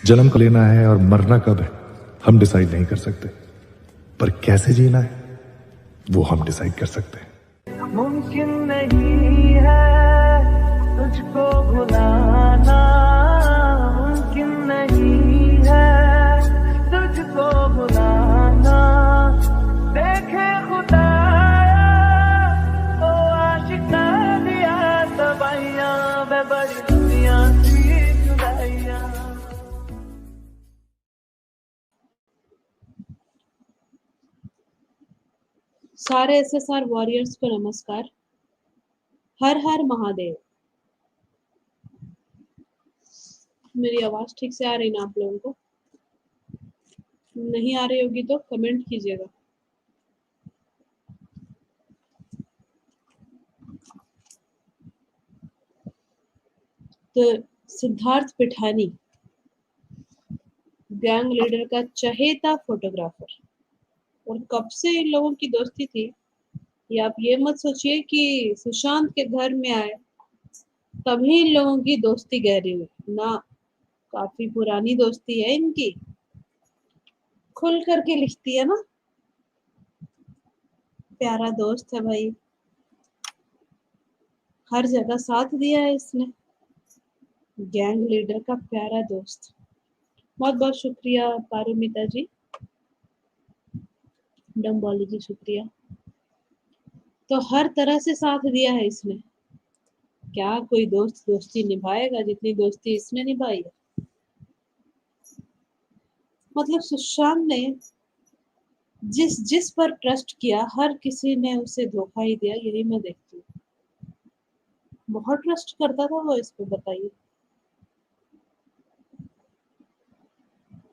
जन्म कब लेना है और मरना कब है हम डिसाइड नहीं कर सकते, पर कैसे जीना है वो हम डिसाइड कर सकते हैं। मुमकिन नहीं है तुझको भुलाना, मुमकिन नहीं है तुझको भुलाना। देखे खुदाया ओ आशिका दिया तबाहियां, वे बड़ी दुनिया सी जुदाइयां। सारे SSR वॉरियर्स को नमस्कार। हर हर महादेव। मेरी आवाज ठीक से आ रही ना आप लोगों को? नहीं आ रही होगी तो कमेंट कीजिएगा। तो सिद्धार्थ पिठानी गैंग लीडर का चहेता फोटोग्राफर, और कब से इन लोगों की दोस्ती थी ये आप ये मत सोचिए कि सुशांत के घर में आए तभी इन लोगों की दोस्ती गहरी हुई ना। काफी पुरानी दोस्ती है इनकी। खुल करके लिखती है ना, प्यारा दोस्त है भाई, हर जगह साथ दिया है इसने। गैंग लीडर का प्यारा दोस्त। बहुत बहुत शुक्रिया पारुमिता जी, डम्बोली जी, शुक्रिया। तो हर तरह से साथ दिया है इसने। क्या कोई दोस्त दोस्ती निभाएगा जितनी दोस्ती इसने निभाई है? मतलब सुशांत ने जिस जिस पर ट्रस्ट किया हर किसी ने उसे धोखा ही दिया, यही मैं देखती हूँ। बहुत ट्रस्ट करता था वो इस पे, बताइए।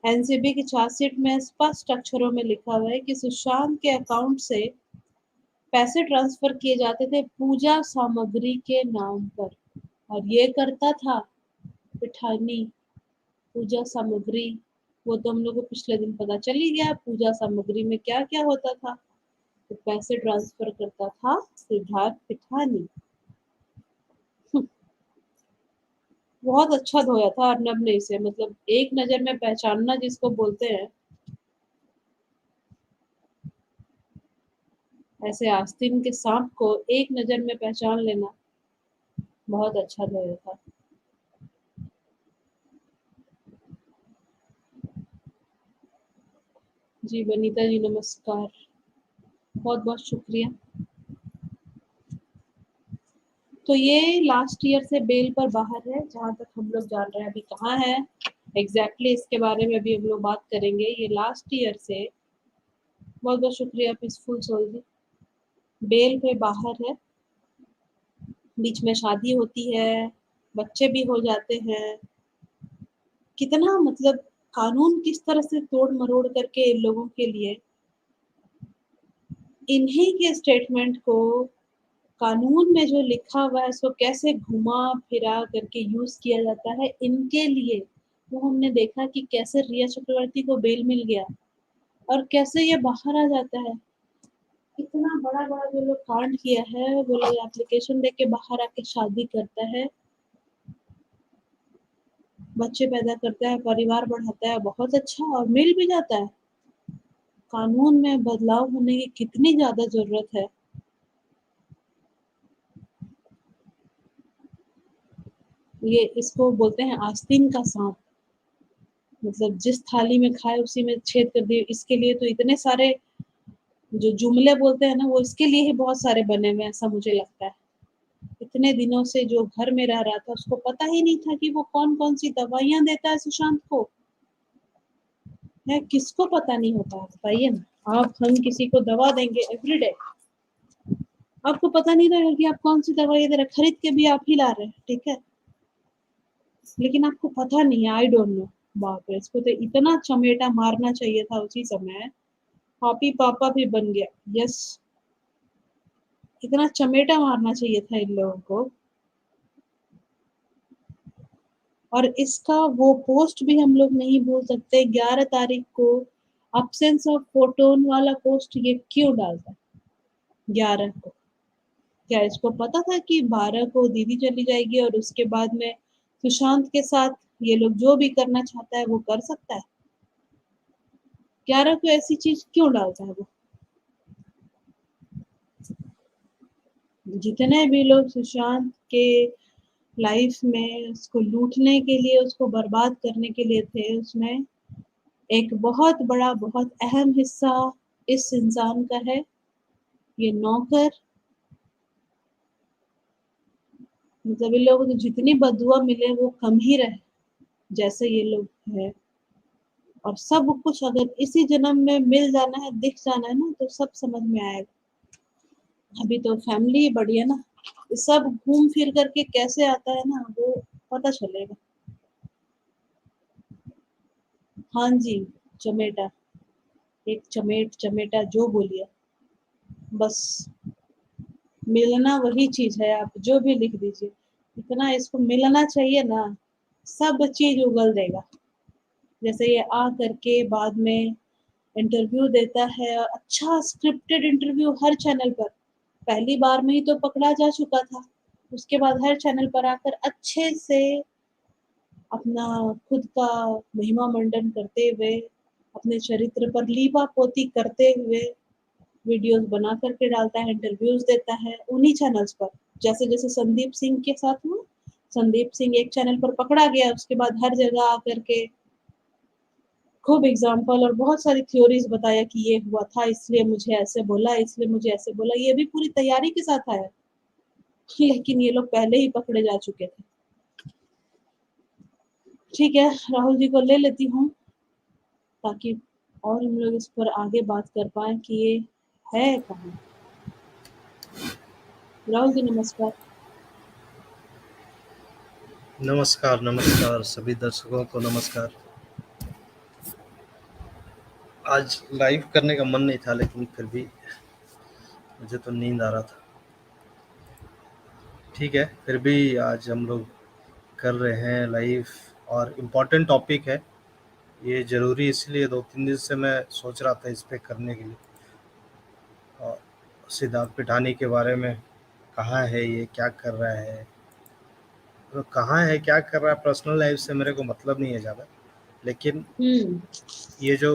एनसीबी की चार्जशीट में स्पष्ट अक्षरों में लिखा हुआ है कि सुशांत के अकाउंट से पैसे ट्रांसफर किए जाते थे पूजा सामग्री के नाम पर, और ये करता था पिठानी। पूजा सामग्री, वो तो हम लोग को पिछले दिन पता चल ही गया पूजा सामग्री में क्या क्या होता था। तो पैसे ट्रांसफर करता था सिद्धार्थ पिठानी। बहुत अच्छा धोया था अर्नब ने इसे, मतलब एक नजर में पहचानना जिसको बोलते हैं, ऐसे आस्तीन के सांप को एक नजर में पहचान लेना बहुत अच्छा धोया था। जी वनीता जी नमस्कार, बहुत बहुत शुक्रिया। तो ये लास्ट ईयर से बेल पर बाहर है जहां तक हम लोग जान रहे हैं। अभी कहाँ है एग्जैक्टली इसके बारे में अभी हम लोग बात करेंगे। ये लास्ट ईयर से, बहुत बहुत शुक्रिया पीसफुल सोल जी, बेल पे बाहर है। बीच में शादी होती है, बच्चे भी हो जाते हैं। कितना मतलब कानून किस तरह से तोड़ मरोड़ करके इन लोगों के लिए इन्हीं के स्टेटमेंट को, कानून में जो लिखा हुआ है उसको कैसे घुमा फिरा करके यूज किया जाता है इनके लिए। वो हमने देखा कि कैसे रिया चक्रवर्ती को बेल मिल गया और कैसे ये बाहर आ जाता है। इतना बड़ा बड़ा जो लोग कांड किया है, वो लोग एप्लीकेशन दे के बाहर आके शादी करता है, बच्चे पैदा करता है, परिवार बढ़ाता है, बहुत अच्छा, और मिल भी जाता है। कानून में बदलाव होने की कितनी ज्यादा जरूरत है। ये इसको बोलते हैं आस्तीन का सांप, मतलब जिस थाली में खाए उसी में छेद कर दिए। इसके लिए तो इतने सारे जो जुमले बोलते हैं ना, वो इसके लिए ही बहुत सारे बने हुए, ऐसा मुझे लगता है। इतने दिनों से जो घर में रह रहा था उसको पता ही नहीं था कि वो कौन कौन सी दवाइयां देता है सुशांत को, है किसको पता नहीं होता है बताइए ना। आप हम किसी को दवा देंगे एवरीडे, आपको पता नहीं रहेगा कि आप कौन सी दवाई दे रहे, खरीद के भी आप ही ला रहे हैं, ठीक है, लेकिन आपको पता नहीं है। I don't know. बाप रे, इसको तो इतना चमेटा मारना चाहिए था उसी समय। पापी पापा भी बन गया। यस, इतना चमेटा मारना चाहिए था इन लोगों को। और इसका वो पोस्ट भी हम लोग नहीं भूल सकते, 11 तारीख को अब्सेंस ऑफ फोटोन वाला पोस्ट ये क्यों डालता है 11 को? क्या इसको पता था कि 12 को दीदी चली जाएगी और उसके बाद में सुशांत के साथ ये लोग जो भी करना चाहता है वो कर सकता है। क्यारा को ऐसी चीज क्यों डालता है वो? जितने भी लोग सुशांत के लाइफ में उसको लूटने के लिए, उसको बर्बाद करने के लिए थे, उसमें एक बहुत बड़ा, बहुत अहम हिस्सा इस इंसान का है। ये नौकर, मतलब इन लोगों को तो जितनी बददुआ मिले वो कम ही रहे, जैसे ये लोग है। और सब कुछ अगर इसी जन्म में मिल जाना है, दिख जाना है ना, तो सब समझ में आएगा। अभी तो फैमिली बड़ी है ना, ये सब घूम फिर करके कैसे आता है ना, वो पता चलेगा। हाँ जी, चमेटा, एक चमेटा जो बोलिए, बस मिलना वही चीज है। आप जो भी लिख दीजिए, इतना इसको मिलना चाहिए ना, सब चीज उगल देगा। जैसे ये आ करके बाद में इंटरव्यू देता है, और अच्छा स्क्रिप्टेड इंटरव्यू हर चैनल पर, पहली बार में ही तो पकड़ा जा चुका था, उसके बाद हर चैनल पर आकर अच्छे से अपना खुद का महिमा मंडन करते हुए, अपने चरित्र पर लीपा पोती करते हुए वीडियोस बना करके डालता है, इंटरव्यूज देता है उन्हीं चैनल्स पर। जैसे जैसे संदीप सिंह के साथ हुआ, संदीप सिंह एक चैनल पर पकड़ा गया, उसके बाद हर जगह आकर के खूब एग्जाम्पल और बहुत सारी थ्योरीज बताया कि ये हुआ था, इसलिए मुझे ऐसे बोला, इसलिए मुझे ऐसे बोला। ये भी पूरी तैयारी के साथ आया, लेकिन ये लोग पहले ही पकड़े जा चुके थे। ठीक है, राहुल जी को ले लेती हूँ, ताकि और हम लोग इस पर आगे बात कर पाए कि ये है कहाँ। राहुल जी नमस्कार। नमस्कार नमस्कार सभी दर्शकों को नमस्कार। आज लाइव करने का मन नहीं था, लेकिन फिर भी मुझे तो नींद आ रहा था। ठीक है, फिर भी आज हम लोग कर रहे हैं लाइव, और इम्पोर्टेंट टॉपिक है ये। ज़रूरी इसलिए 2-3 दिन से मैं सोच रहा था इस पे करने के लिए। और सिद्धार्थ पिठानी के बारे में, कहाँ है ये, क्या कर रहा है, तो कहाँ है क्या कर रहा है, पर्सनल लाइफ से मेरे को मतलब नहीं है ज़्यादा। लेकिन ये जो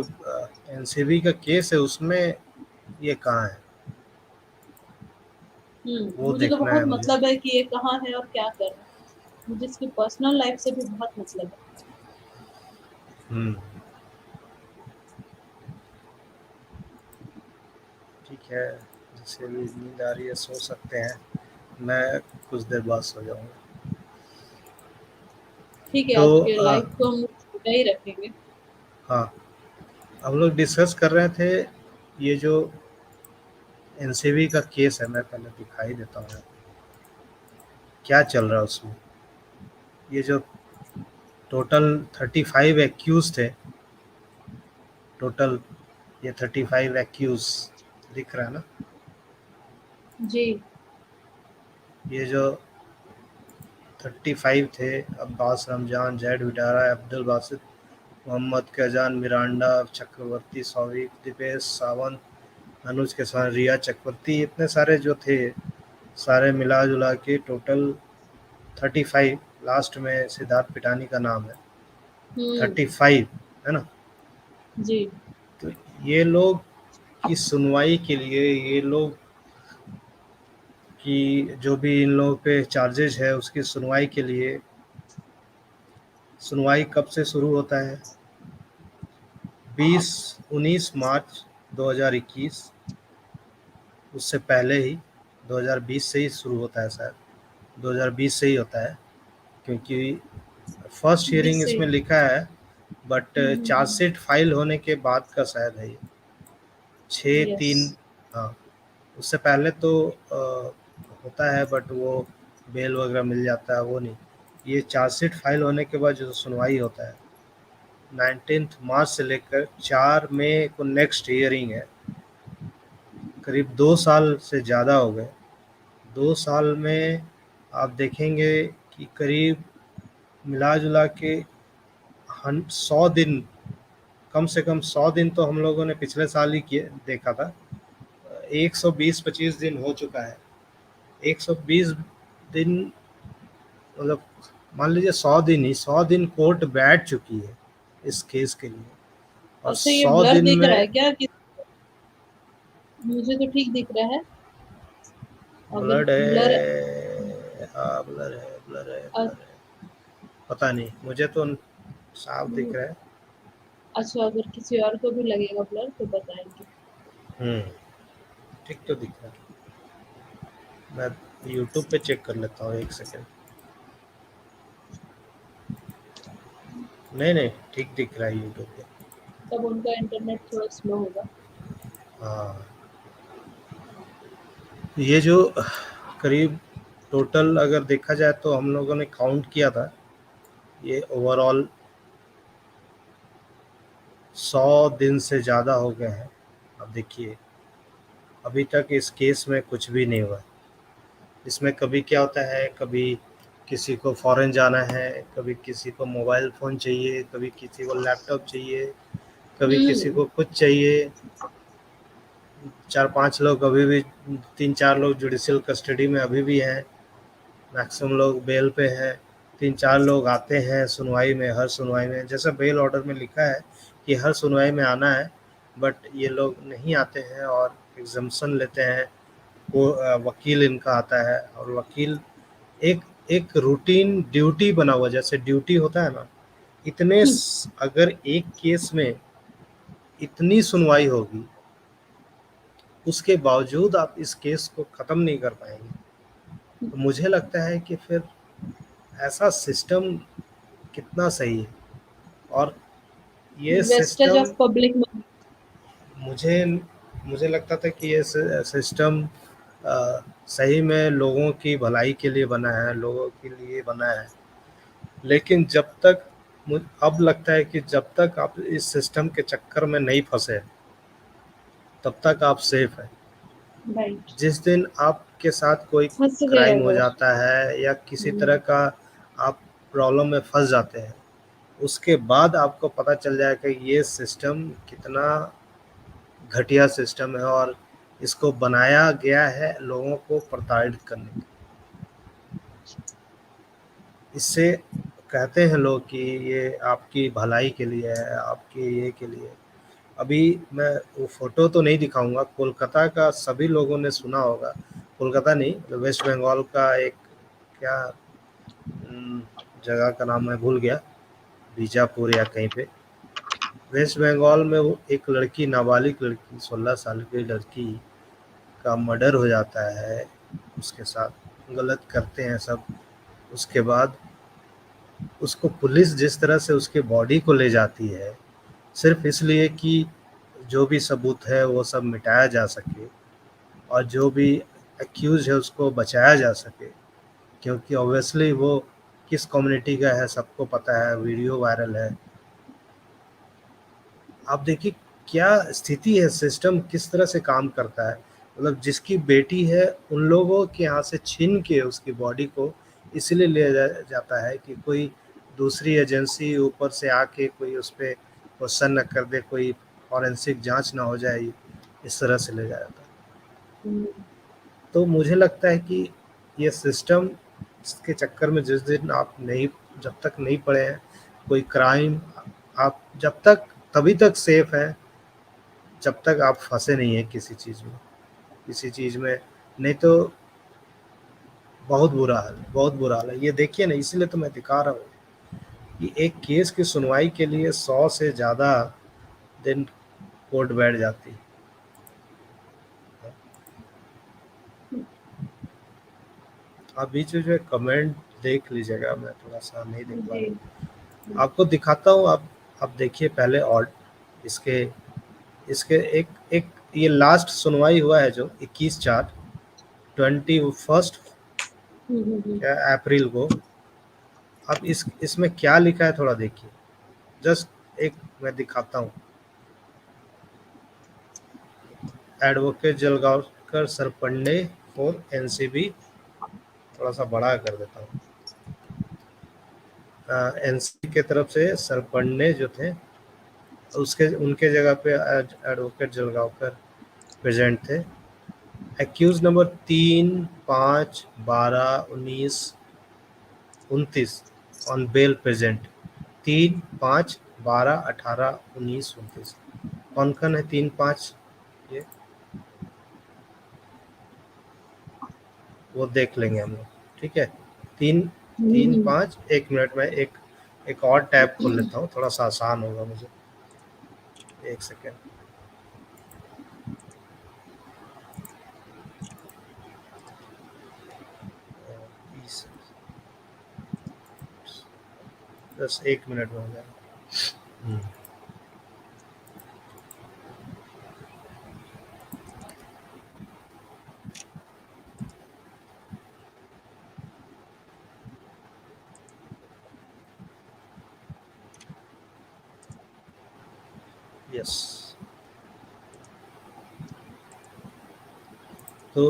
एनसीबी का केस है उसमें ये कहाँ है वो मुझे तो देखना बहुत है मुझे। मतलब है कि ये कहाँ है और क्या कर रहा है। मुझे इसकी पर्सनल लाइफ से भी बहुत मतलब है। ठीक है, जिसे भी नींद आ रही है सो सकते हैं, मैं कुछ देर बाद सो जाऊंगा। ठीक है, तो आज के लाइव को हम छोटा ही रखेंगे। हाँ, हम लोग डिस्कस कर रहे थे ये जो एनसीबी का केस है। मैं पहले दिखाई देता हूँ क्या चल रहा है उसमें। ये जो टोटल 35 एक्यूज थे, टोटल ये 35 एक्यूज दिख रहा है ना। जी, ये जो 35 थे, अब्बास रमजान, जैड विटारा, अब्दुल बासित, मोहम्मद कैजान, मिरांडा चक्रवर्ती, सौविक, दीपेश सावंत, अनुज के साथ रिया चक्रवर्ती, इतने सारे जो थे, सारे मिला जुला के टोटल 35। लास्ट में सिद्धार्थ पिठानी का नाम है। 35 है ना। जी, तो ये लोग की सुनवाई के लिए, ये लोग की जो भी इन लोगों पे चार्जेज है उसकी सुनवाई के लिए, सुनवाई कब से शुरू होता है? 19 मार्च 2021, उससे पहले ही 2020 से ही शुरू होता है, शायद 2020 से ही होता है, क्योंकि फर्स्ट हियरिंग से इसमें लिखा है, बट चार्जशीट फाइल होने के बाद का शायद है ये 6/3। हाँ, उससे पहले तो होता है, बट वो बेल वगैरह मिल जाता है, वो नहीं। ये चार्जशीट फाइल होने के बाद जो सुनवाई होता है 19 मार्च से लेकर 4 मई को नेक्स्ट हियरिंग है। करीब 2 साल से ज़्यादा हो गए। 2 साल में आप देखेंगे कि करीब मिला जुला के 100 दिन, कम से कम 100 दिन तो हम लोगों ने पिछले साल ही किए देखा था। 120-25 दिन हो चुका है। 120 दिन मतलब मान लीजिए 100 दिन ही 100 दिन कोर्ट बैठ चुकी है इस केस के लिए, और अच्छा ये 100 ब्लर दिन दिख रहा है में क्या कि मुझे तो ठीक दिख रहा है अगर ब्लड ब्लर। है। हाँ ब्लर है, ब्लर है, ब्लर है। पता नहीं, मुझे तो साफ दिख रहा है। अच्छा अगर किसी और को भी लगेगा ब्लर तो बताएंगे। ठीक तो दिख रहा है। मैं यूट्यूब पे चेक कर लेता हूँ, एक सेकेंड। नहीं नहीं, ठीक दिख रहा है यूट्यूब पे। तब उनका इंटरनेट थोड़ा स्लो होगा। हाँ, ये जो करीब टोटल अगर देखा जाए तो हम लोगों ने काउंट किया था, ये ओवरऑल 100 दिन से ज़्यादा हो गए हैं। अब देखिए, अभी तक इस केस में कुछ भी नहीं हुआ। इसमें कभी क्या होता है, कभी किसी को फॉरेन जाना है, कभी किसी को मोबाइल फ़ोन चाहिए, कभी किसी को लैपटॉप चाहिए, कभी किसी को कुछ चाहिए। 4-5 लोग अभी भी, 3-4 लोग जुडिशियल कस्टडी में अभी भी हैं, मैक्सिमम लोग बेल पे हैं। 3-4 लोग आते हैं सुनवाई में, हर सुनवाई में, जैसा बेल ऑर्डर में लिखा है कि हर सुनवाई में आना है, बट ये लोग नहीं आते हैं और एग्जम्पशन लेते हैं। वो वकील इनका आता है, और वकील एक एक रूटीन ड्यूटी बना हुआ, जैसे ड्यूटी होता है ना, अगर एक केस में इतनी सुनवाई होगी, उसके बावजूद आप इस केस को ख़त्म नहीं कर पाएंगे, तो मुझे लगता है कि फिर ऐसा सिस्टम कितना सही है। और ये वेस्टेज सिस्टम, ऑफ पब्लिक। मुझे मुझे लगता था कि ये सिस्टम सही में लोगों की भलाई के लिए बना है, लोगों के लिए बना है। लेकिन जब तक, अब लगता है कि जब तक आप इस सिस्टम के चक्कर में नहीं फंसे, तब तक आप सेफ हैं। राइट। जिस दिन आपके साथ कोई फंस गए क्राइम हो अगर। जाता है या किसी तरह का आप प्रॉब्लम में फंस जाते हैं, उसके बाद आपको पता चल जाए कि ये सिस्टम कितना घटिया सिस्टम है, और इसको बनाया गया है लोगों को प्रताड़ित करने के लिए। इससे कहते हैं लोग कि ये आपकी भलाई के लिए है, आपके ये के लिए। अभी मैं वो फ़ोटो तो नहीं दिखाऊंगा, कोलकाता का सभी लोगों ने सुना होगा, कोलकाता नहीं, वेस्ट बंगाल का एक, क्या जगह का नाम मैं भूल गया, बीजापुर या कहीं पे, वेस्ट बंगाल में वो एक लड़की, नाबालिग लड़की, 16 साल की लड़की का मर्डर हो जाता है, उसके साथ गलत करते हैं सब। उसके बाद उसको पुलिस जिस तरह से उसके बॉडी को ले जाती है, सिर्फ इसलिए कि जो भी सबूत है वो सब मिटाया जा सके, और जो भी एक्यूज है उसको बचाया जा सके, क्योंकि ऑब्वियसली वो किस कम्युनिटी का है सबको पता है, वीडियो वायरल है। आप देखिए क्या स्थिति है, सिस्टम किस तरह से काम करता है। मतलब जिसकी बेटी है, उन लोगों के यहाँ से छीन के उसकी बॉडी को इसलिए लिया जाता है कि कोई दूसरी एजेंसी ऊपर से आके कोई उस पर क्वेश्चन न कर दे, कोई फॉरेंसिक जांच ना हो जाए, इस तरह से ले जाया जाता है। तो मुझे लगता है कि ये सिस्टम के चक्कर में जिस दिन आप नहीं, जब तक नहीं पड़े हैं कोई क्राइम, आप जब तक तभी तक सेफ हैं जब तक आप फंसे नहीं हैं किसी चीज़ में, नहीं तो बहुत बुरा हाल है, बहुत बुरा हाल है। ये देखिए ना, इसीलिए तो मैं दिखा रहा हूँ कि एक केस की सुनवाई के लिए 100 से ज़्यादा दिन कोर्ट बैठ जाती है। आप बीच में जो कमेंट देख लीजिएगा, मैं थोड़ा सा नहीं देख पा रहा, आपको दिखाता हूँ। आप देखिए पहले, और इसके इसके एक ये लास्ट सुनवाई हुआ है जो 21/4/21 क्या अप्रैल को। अब इसमें क्या लिखा है थोड़ा देखिए, जस्ट एक मैं दिखाता हूँ। एडवोकेट जलगांवकर सरपंडे फॉर एनसीबी, थोड़ा सा बड़ा कर देता हूँ। एनसीबी के तरफ से सरपंडे जो थे, उनके जगह पे एडवोकेट जलगांवकर प्रेजेंट थे। Accused number 3, 5, 12, 19, 29 on bail present 3, 5, 12, 18, 19, 29। कौन कौन है 3, 5? ये वो देख लेंगे हम लोग, ठीक है। 3, 5, 1 मिनट में एक और टैब खोल लेता हूँ, थोड़ा सा आसान होगा मुझे। 1 सेकेंड। बस 1 मिनट में हो जाएगा। यस, तो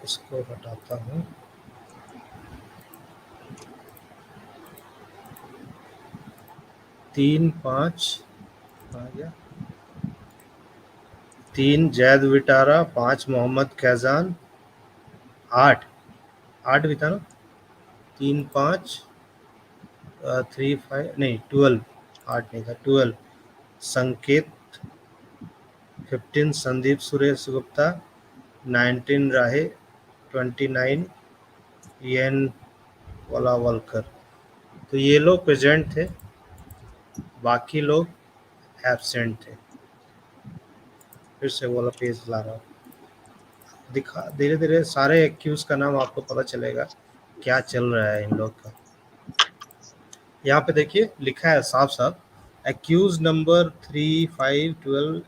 इसको हटाता हूँ। तीन, 5 आ गया। 3 जैद विटारा, 5 मोहम्मद कैजान, 8 भी था ना। 3, 5, 3, 5 नहीं 12, 8 नहीं था, 12 संकेत, 15 संदीप सुरेश गुप्ता, 19 राहे, 29 येन वलावलकर। तो ये लोग प्रेजेंट थे, बाकी लोग एब्सेंट थे। फिर से वो वाला पेज ला रहा हूँ, दिखा धीरे धीरे सारे एक्यूज का नाम आपको पता चलेगा क्या चल रहा है इन लोग का। यहाँ पे देखिए लिखा है साफ साफ, accused number 3, 5, 12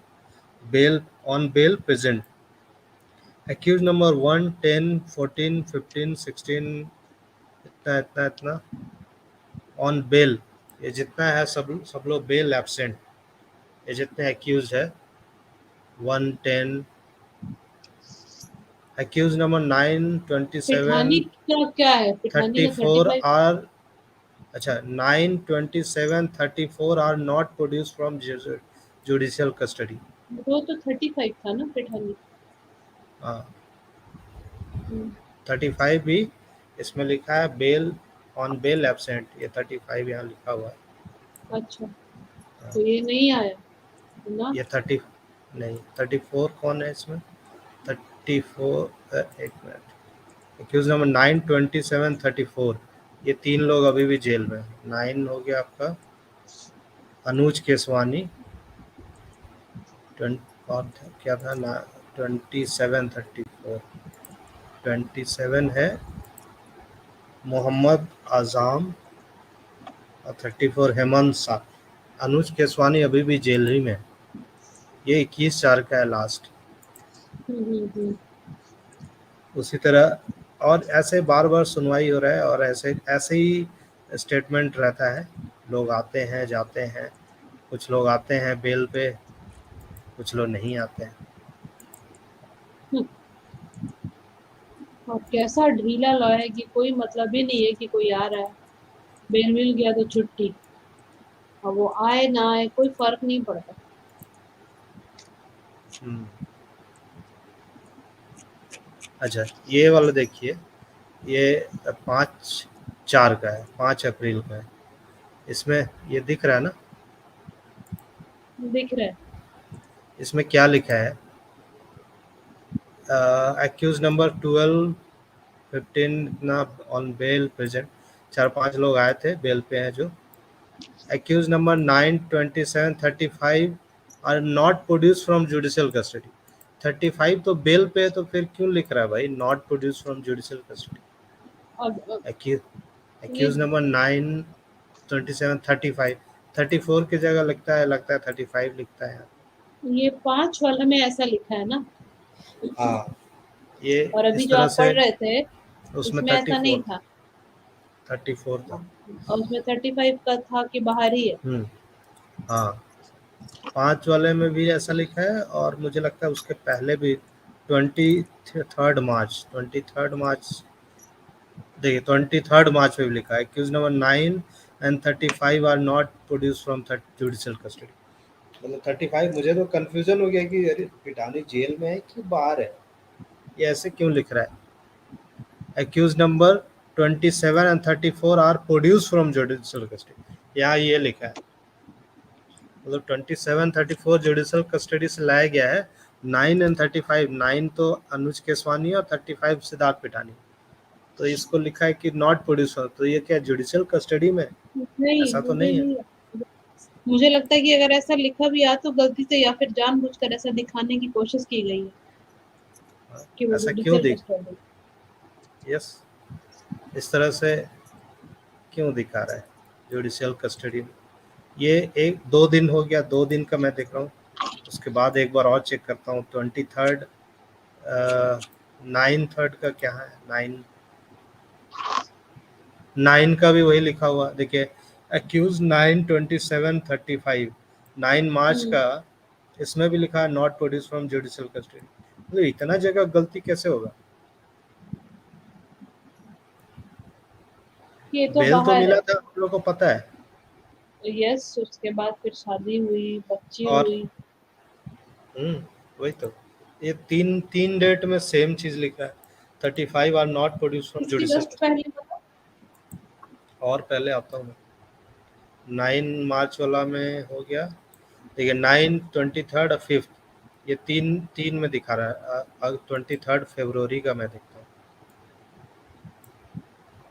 bail on bail present. Accused number 1, 10, 14, 15, 16 इतना ऑन बेल, ये जितना है सब लोग बेल एब्सेंट। ये जितने एक्यूज है 1, 10, एक्यूज नंबर 9, 27, पिठानी का क्या है? पिठानी का 34 35 आर, अच्छा 9, 27, 34 are not produce from judicial custody. वो तो 35 था ना पिठानी। हाँ 35 भी इसमें लिखा है बेल ऑन बेल एब्सेंट, ये 35 यहाँ लिखा हुआ है। अच्छा, तो ये नहीं आया ना। ये 30 नहीं, 34 कौन है इसमें? 34 एक मिनट, एक्यूज नंबर 9, 27, 34 ये 3 लोग अभी भी जेल में। 9 हो गया आपका अनुज केसवानी, और क्या था ना 27, 34 27 है मोहम्मद आज़ाम, और 34 हेमंत साहब। अनुज केसवानी अभी भी जेल ही में, ये 21/4 का है लास्ट। उसी तरह और ऐसे बार बार सुनवाई हो रहा है, और ऐसे ही स्टेटमेंट रहता है। लोग आते हैं जाते हैं, कुछ लोग आते हैं बेल पे, कुछ लोग नहीं आते हैं। और कैसा ढीला लॉ है कि कोई मतलब ही नहीं है कि कोई आ रहा है, बेल मिल गया तो छुट्टी, और वो आए ना आए कोई फर्क नहीं पड़ता। अच्छा ये वाला देखिए, ये 5/4 का है, 5 अप्रैल का है। इसमें ये दिख रहा है ना, दिख रहा है। इसमें क्या लिखा है? एक्यूज नंबर 12, 15 इतना ऑन बेल प्रेजेंट, 4-5 लोग आए थे बेल पे हैं जो। Accused number 9, 27, 35 are not produce from judicial custody. 35 तो बेल पे है, तो फिर क्यों लिख रहा है भाई not produce from judicial custody? Accused number 9, 27, 35 34 की जगह लगता है 35 लिखता है। ये 5 वाला में ऐसा लिखा है ना। हाँ ये और अभी इस जो तरह आप से पढ़ रहे थे उसमें उसमें ऐसा नहीं था। 34 था, और उसमें 35 का था कि बाहर ही है। हाँ 5 वाले में भी ऐसा लिखा है, और मुझे लगता है उसके पहले भी 23 मार्च देखिए 23 मार्च में भी लिखा है accused number 9 and 35 are not produce from judicial custody. मतलब 35, मुझे तो कंफ्यूजन हो गया कि अरे पिटानी जेल में है कि बाहर है, ये ऐसे क्यों लिख रहा है? Accused number 27 and 34 are produce from judicial custody. यहाँ ये लिखा है, मतलब 27 34 जुडिशियल कस्टडी से लाया गया है। 9 and 35, 9 तो अनुज केसवानी और 35 सिद्धार्थ पिठानी, तो इसको लिखा है कि नॉट प्रोड्यूस। तो ये क्या जुडिशियल कस्टडी में? नहीं, ऐसा तो मुझे नहीं है। मुझे लगता है कि अगर ऐसा लिखा भी आ तो गलती से या फिर जानबूझकर ऐसा दिखाने की कोशिश की गई है कि वो ऐसा क्यों जुडिशियल दिख, कस्टडी। यस, इस तरह से क्यों दिखा रहा है जुडिशियल कस्टडी में? ये 1-2 दिन हो गया, 2 दिन का मैं देख रहा हूँ, उसके बाद एक बार और चेक करता हूँ। 23rd 9/3 का क्या है? 9 का भी वही लिखा हुआ, देखिए अक्यूज 9/27/35, 9 मार्च का इसमें भी लिखा है not produce from judicial custody. मतलब इतना जगह गलती कैसे होगा? ये तो बेल तो बाहर मिला है। था, आप लोग को पता है। यस, उसके बाद फिर शादी हुई, बच्ची और हुई। वही तो, ये तीन डेट में सेम चीज लिखा है, 35 आर नॉट प्रोड्यूस फ्रॉम इसकी जुडिशियल। जस्ट पहले बता। और पहले आता हूँ मैं, 9 मार्च वाला में हो गया, देखिए 9, 23rd और 5th, ये तीन में दिखा रहा है। 23rd फरवरी का मैं देखता हूँ,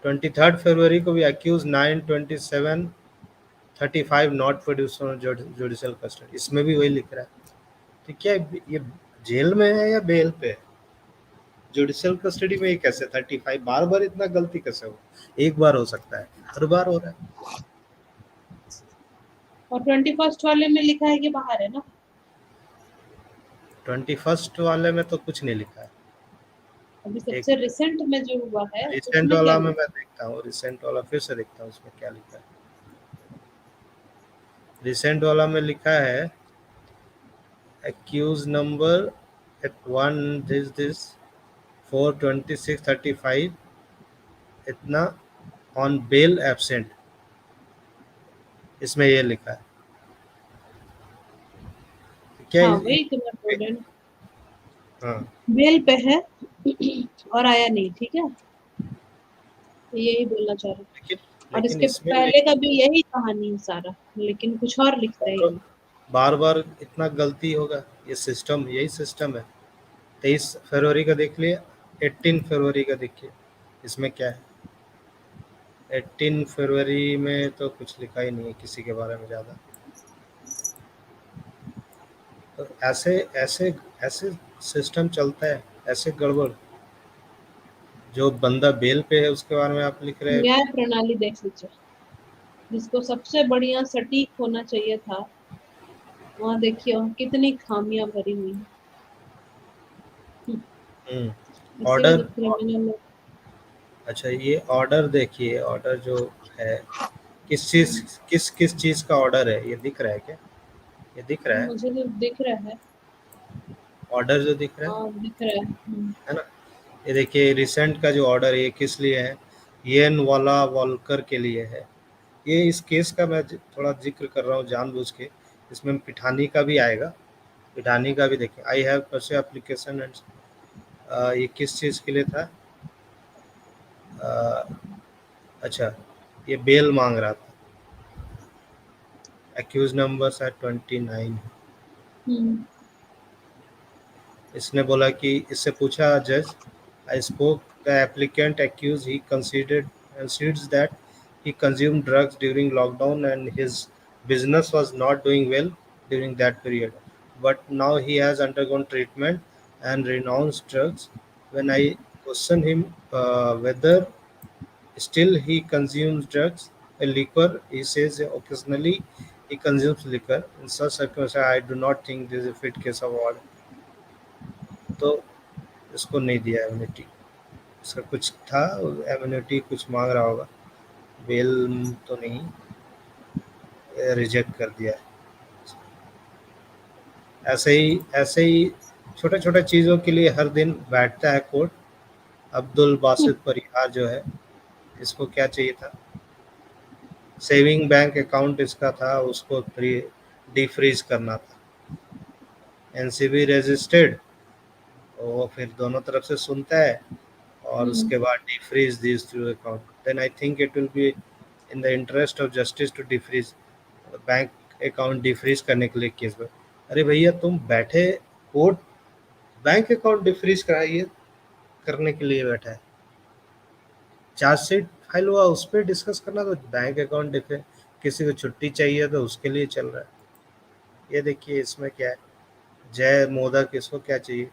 23rd फरवरी को भी accused 9/27/35 not produce from judicial custody, इसमें भी वही लिख रहा है। तो क्या ये जेल में है या बेल पे है? जुडिशियल कस्टडी में ये कैसे 35 बार बार इतना गलती कैसे हो? एक बार हो सकता है, हर बार हो रहा है। और 21st वाले में लिखा है कि बाहर है ना। 21st वाले में तो कुछ नहीं लिखा है। अभी सबसे रिसेंट में जो हुआ है रिसेंट वाला में मैं देखता हूँ, रिसेंट वाला फिर से देखता हूँ, उसमें क्या लिखा है। रिसेंट वाला में लिखा है accused number at 1 this 4/26/35 इतना on bail absent, इसमें ये लिखा है। क्या हाँ, वही तो मैं बोल रही हूँ, हाँ, बेल पे है और आया नहीं, ठीक है, यही बोलना चाह रहा हूँ। और इसके पहले का भी यही कहानी है सारा, लेकिन कुछ और लिखता है। बार बार इतना गलती होगा, ये सिस्टम, यही सिस्टम है। 23 फरवरी का देख लिए, 18 फरवरी का देखिए, इसमें क्या है। 18 फरवरी में तो कुछ लिखा ही नहीं है किसी के बारे में ज़्यादा। तो ऐसे ऐसे ऐसे सिस्टम चलता है, ऐसे गड़बड़। जो बंदा बेल पे है उसके बारे में आप लिख रहे हैं। न्याय प्रणाली देख लीजिए, जिसको सबसे बढ़िया सटीक होना चाहिए था, वहाँ देखिए कितनी खामियां भरी हुई हैं। ऑर्डर, अच्छा ये ऑर्डर देखिए, ऑर्डर जो है किस चीज का ऑर्डर है, ये दिख रहा है क्या? ये दिख रहा है, मुझे तो दिख रहा है ऑर्डर जो दिख रहा है, दिख रहा है ना। ये देखिए रिसेंट का जो ऑर्डर है, ये किस लिए है? येन वाला वॉलकर के लिए है। ये इस केस का मैं थोड़ा जिक्र कर रहा हूँ जानबूझ के, इसमें पिठानी का भी आएगा, पिठानी का भी देखिए। आई हैव परसे एप्लीकेशन एंड, ये किस चीज़ के लिए था? अच्छा, ये बेल मांग रहा था। Accused number 29। इसने बोला कि, इससे पूछा जज, I spoke the applicant accused, he concedes that he consumed drugs during lockdown and his business was not doing well during that period, but now he has undergone treatment and renounced drugs. When I question him whether still he consumes drugs and liquor, he says occasionally he consumes liquor. In such circumstances, I do not think this is a fit case of order. तो इसको नहीं दिया immunity, इसका कुछ था, immunity कुछ मांग रहा होगा, बेल तो नहीं, रिजेक्ट कर दिया। ऐसे ही छोटे छोटे चीज़ों के लिए हर दिन बैठता है कोर्ट। अब्दुल बासित परिहार जो है, इसको क्या चाहिए था? सेविंग बैंक अकाउंट इसका था, उसको डिफ्रीज करना था। एनसीबी रजिस्टर्ड, वो फिर दोनों तरफ से सुनता है और उसके बाद defreeze this through account, then I think it will be in the interest of justice to defreeze bank account, defreeze करने के लिए केस में। अरे भैया तुम बैठे कोर्ट बैंक अकाउंट डिफ्रीज कराइए करने के लिए बैठा है, चार्जशीट फाइल हुआ उस पर डिस्कस करना, तो बैंक अकाउंट डिफ्रीज, किसी को छुट्टी चाहिए तो उसके लिए चल रहा है। ये देखिए इसमें क्या है, जय मोदक, इसको क्या चाहिए,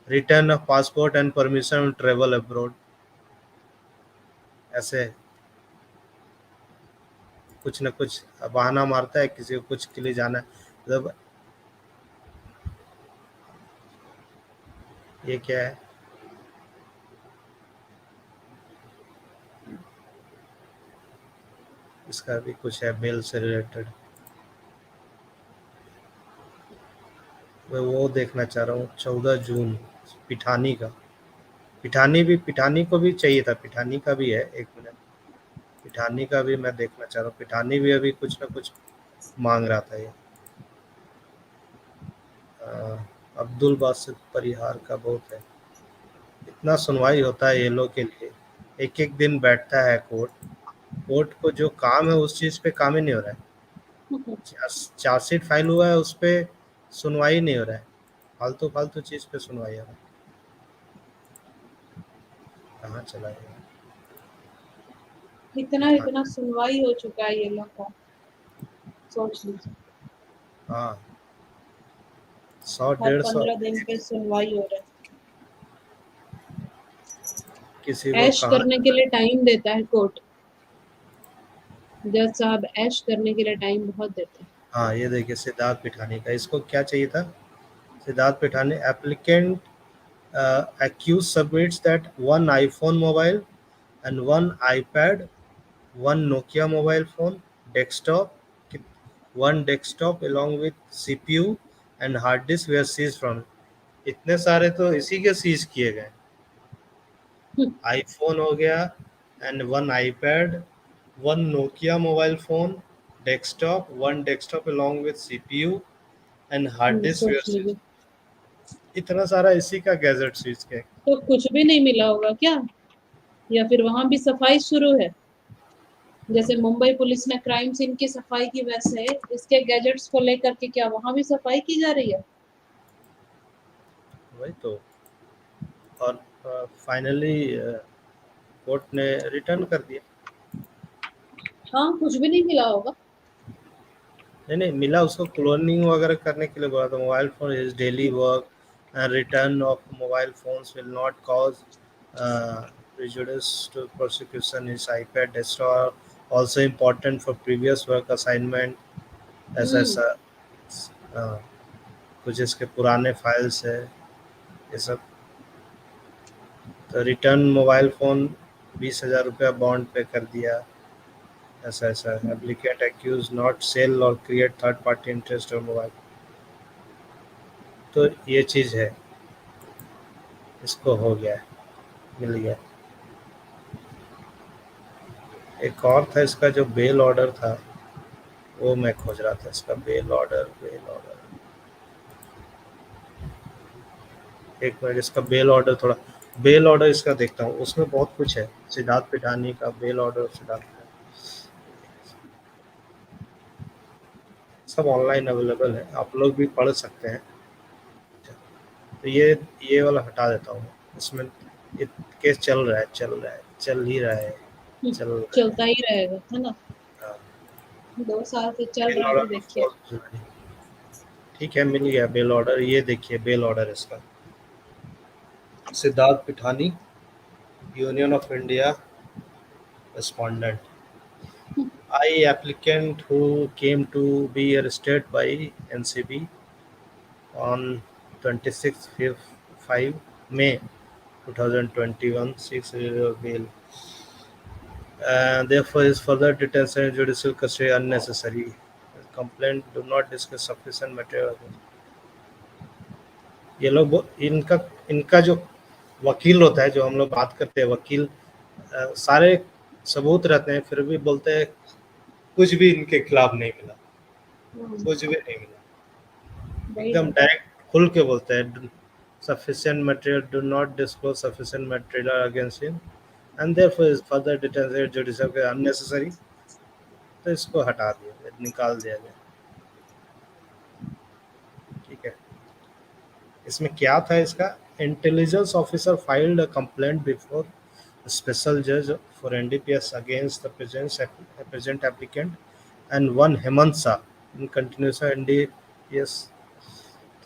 return of passport and permission to travel abroad, ऐसे कुछ न कुछ बहाना मारता है, किसी को कुछ के लिए जाना है, मतलब ये क्या है, इसका भी कुछ है मेल से रिलेटेड, मैं वो देखना चाह रहा हूँ। 14 जून पिठानी का, पिठानी को भी चाहिए था, पिठानी का भी है, एक मिनट, पिठानी का भी मैं देखना चाह रहा हूँ, पिठानी भी अभी कुछ ना कुछ मांग रहा था ये। अब्दुल बासित परिहार का बहुत है, इतना सुनवाई होता है ये लोग के लिए, एक एक दिन बैठता है कोर्ट को जो काम है उस चीज पे काम ही नहीं हो रहा है, चार्जशीट फाइल हुआ है उस पे सुनवाई नहीं हो रहा है, फालतू चीज पे सुनवाई हो रहा है, कहाँ चला गया, इतना सुनवाई हो चुका है ये लोग का, सोच लीजिए। हाँ 100 हर 150 15 दिन पे सुनवाई हो रहा है। किसी को ऐश कहाँ, करने के लिए टाइम देता है कोर्ट, जज साहब ऐश करने के लिए टाइम बहुत देते हैं। हाँ ये देखिए सिद्धार्थ पिठानी का, इसको क्या चाहिए था, Siddharth Pithani, applicant accused submits that one iPhone mobile and one iPad, one Nokia mobile phone, one desktop along with CPU and hard disk were seized from, इतने सारे तो इसी के सीज किए गए, आईफोन हो गया and one iPad, one Nokia mobile phone, one desktop along with CPU and hard disk सोच लीजिए, इतना सारा इसी का गैजेट सीज के। तो कुछ भी नहीं मिला होगा क्या, या फिर वहां भी सफाई शुरू है, जैसे मुंबई पुलिस ने क्राइम सीन की सफाई की, वैसे इसके गैजेट्स को लेकर के क्या वहां भी सफाई की जा रही है? वही तो, और फाइनली कोर्ट ने रिटर्न कर दिया। हाँ, कुछ भी नहीं मिला होगा। नहीं मिला, उसको क्लोनिंग वगैरह करने के लिए बोला था, mobile phone is daily work and return of mobile phones will not cause prejudice to prosecution, is iPad desktop also important for previous work assignment, ऐसा कुछ इसके पुराने फाइल्स है ये सब, तो रिटर्न मोबाइल फ़ोन 20,000 रुपया बॉन्ड पे कर दिया, ऐसा एप्लीकेंट एक्यूज नॉट सेल और क्रिएट थर्ड पार्टी इंटरेस्ट और मोबाइल, तो ये चीज़ है, इसको हो गया, मिल गया। एक और था इसका जो बेल ऑर्डर था, वो मैं खोज रहा था, इसका बेल ऑर्डर, एक मिनट, इसका बेल ऑर्डर, थोड़ा बेल ऑर्डर इसका देखता हूँ, उसमें बहुत कुछ है, सिद्धार्थ पिठानी का बेल ऑर्डर, सब ऑनलाइन अवेलेबल है, आप लोग भी पढ़ सकते हैं। तो ये वाला हटा देता हूँ, इसमें केस चल ही रहा है, चलता ही रहेगा, है ना। 2 साल से चल रहा है, देखिए। ठीक है, मिल गया बेल ऑर्डर, ये देखिए बेल ऑर्डर इसका, Siddharth Pithani, union of India respondent, I applicant who came to be arrested by NCB on 26/5 May 2021 seeks bail. Therefore, his further detention in judicial custody unnecessary. Complaint do not discuss sufficient material. ये लोग इनका जो वकील होता है, जो हम लोग बात करते हैं, वकील सारे सबूत रहते हैं, फिर भी बोलते हैं कुछ भी इनके खिलाफ नहीं मिला, कुछ भी नहीं मिला, एकदम डायरेक्ट खुल के बोलते हैं, sufficient material, do not disclose sufficient material against him, and therefore is further detention judicial unnecessary, तो इसको हटा दिया, निकाल दिया गया। ठीक है, इसमें क्या था इसका, intelligence officer filed a complaint before special जज for NDPS against the present applicant and one Hemant Shah in continuous NDPS.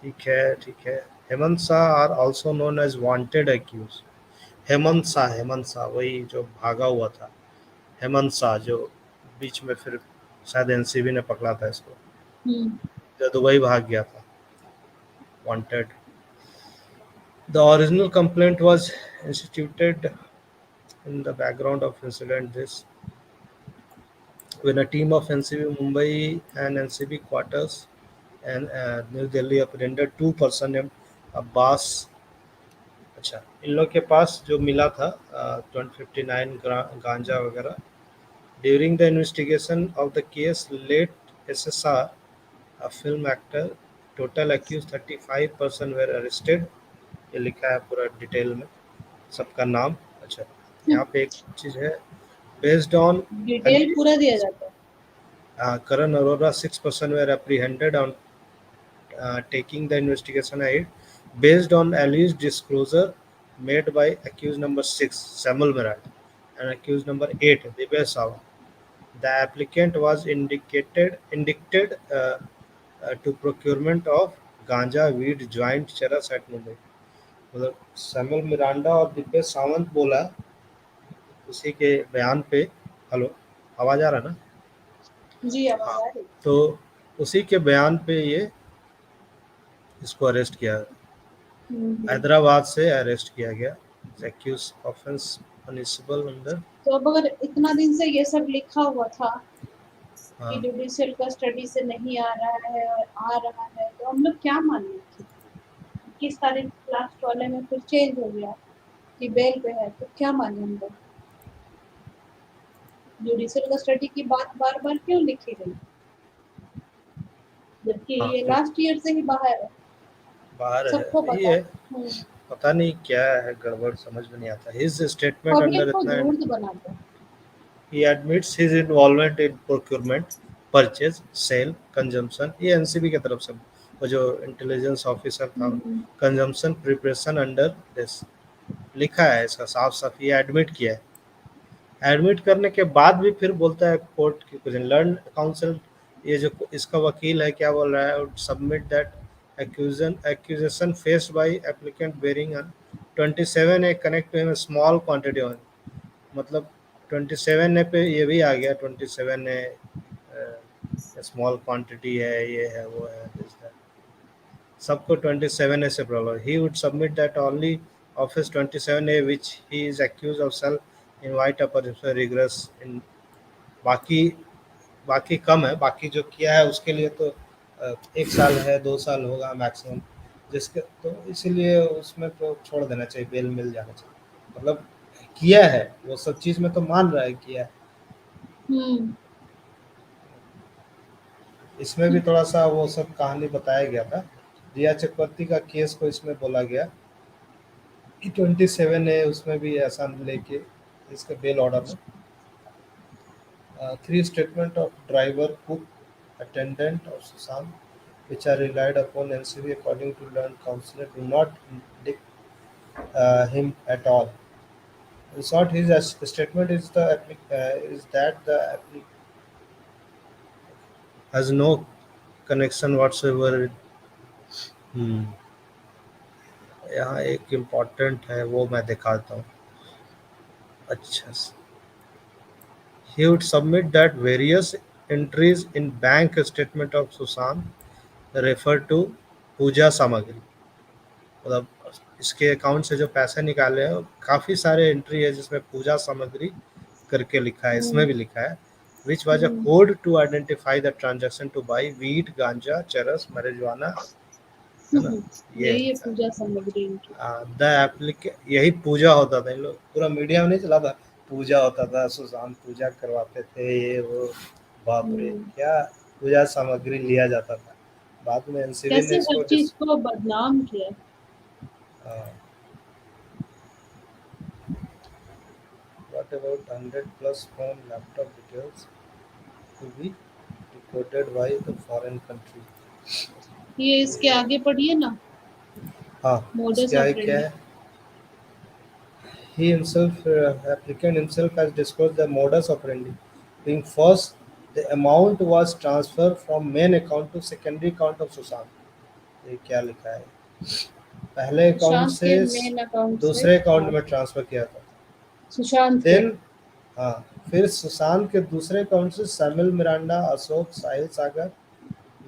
ठीक है, Hemant Shah are also known as wanted accused. Hemant Shah वही जो भागा हुआ था, हेमंत शाह जो बीच में फिर शायद एनसीबी ने पकड़ा था इसको, जो दुबई भाग गया था, wanted. The original complaint was instituted in the background of incident this when a team of NCB Mumbai and NCB quarters and New Delhi apprehended 2 person named Abbas। अच्छा, इन लोग के पास जो मिला था 259 गांजा वगैरह। During the investigation of the case late SSR, a film actor, total accused 35 person were arrested। ये लिखा है पूरा डिटेल में सबका नाम। अच्छा, यहाँ पे एक चीज है, बेस्ड ऑन डिटेल पूरा दिया जाता है। Karan Arora 6 person were apprehended on taking the investigation ahead based on alleged disclosure made by accused number 6 Samuel Miranda and accused number 8 Dibesh Sawa. The applicant was indicted to procurement of ganja, weed, joint, charas at Mumbai। मतलब Samuel Miranda और दिपेश सावंत बोला उसी के बयान पे। Hello, आवाज आ रहा ना? जी आवाज आ रही। तो उसी के बयान पे ये इसको अरेस्ट किया, हैदराबाद से अरेस्ट किया गया। Accused offence punishable under. तो अब अगर इतना दिन से ये सब लिखा हुआ था कि जुडिशियल कस्टडी से नहीं आ रहा है और आ रहा है, तो हम लोग क्या माने? किस तारीख लास्ट वाले में फिर चेंज हो गया कि बेल पे है, तो क्या माने हम लोग? जुडिशियल कस्टडी की बात बार बार क्यों लिखी गई, जबकि ये लास्ट ईयर से ही बाहर है, सबको पता है। पता नहीं क्या है, गड़बड़ समझ में नहीं आता। हिज स्टेटमेंट अंडर इतना he admits his involvement in procurement, purchase, sale, consumption। ये एनसीबी की तरफ से वो जो इंटेलिजेंस ऑफिसर था, कंजम्पशन, प्रिपरेशन अंडर दिस लिखा है इसका साफ ये एडमिट किया है। एडमिट करने के बाद भी फिर बोलता है कोर्ट की कुछ लर्न काउंसिल, ये जो इसका वकील है क्या बोल रहा है, submit that accusation faced by applicant bearing on 27A connect to him a small quantity on, मतलब 27A पे ये भी आ गया, 27A स्मॉल क्वांटिटी है, ये है वो है, सबको 27A से problem. He would submit that only office 27A which he is accused of sell invite up or regress in। बाकी कम है, बाकी जो किया है उसके लिए तो 1 साल है, 2 साल होगा मैक्सिमम जिसके, तो इसीलिए उसमें तो छोड़ देना चाहिए, बेल मिल जाना चाहिए। मतलब किया है वो सब चीज में तो मान रहा है किया है। इसमें भी थोड़ा सा वो सब कहानी बताया गया था। रिया चक्रवर्ती का केस को इसमें बोला गया कि 27A उसमें भी ऐसा लेके इसके बेल ऑर्डर में 3 statement of driver, cook, attendant of Susan, which are relied upon NCB according to learned counselor, do not indict him at all. In short, his statement is that the applicant has no connection whatsoever। यहाँ एक important है वो मैं दिखाता हूँ। अच्छा, he would submit that various entries in bank statement of Susan refer to पूजा सामग्री। मतलब इसके अकाउंट से जो पैसे निकाले हैं काफ़ी सारे एंट्री है जिसमें पूजा सामग्री करके लिखा है, इसमें भी लिखा है which was a code to identify the transaction to buy wheat, ganja, चरस, marijuana। यही पूजा सामग्री। द एप्लीकेंट, यही पूजा होता था, इन लोग पूरा मीडिया में नहीं चला था, पूजा होता था, सुशांत पूजा करवाते थे, ये वो, बाप रे क्या पूजा सामग्री लिया जाता था। बाद में एनसीबी ने इसको बदनाम किया। What about 100 plus phone laptop details to be decoded by the foreign country? ये इसके ये आगे पढ़िए ना, हाँ, मोडस इसके आगे क्या ऑपरेंडी। है? He himself, applicant himself, has disclosed the modus operandi, being first, the amount was transferred from main account to secondary account of Sushant. ये क्या लिखा है? पहले अकाउंट सुशांत से के मेन अकाउंट से दूसरे अकाउंट में ट्रांसफर किया था। सुशांत के देन हाँ, फिर सुशांत के दूसरे अकाउंट से Samuel Miranda, Ashok, Sahil Sagar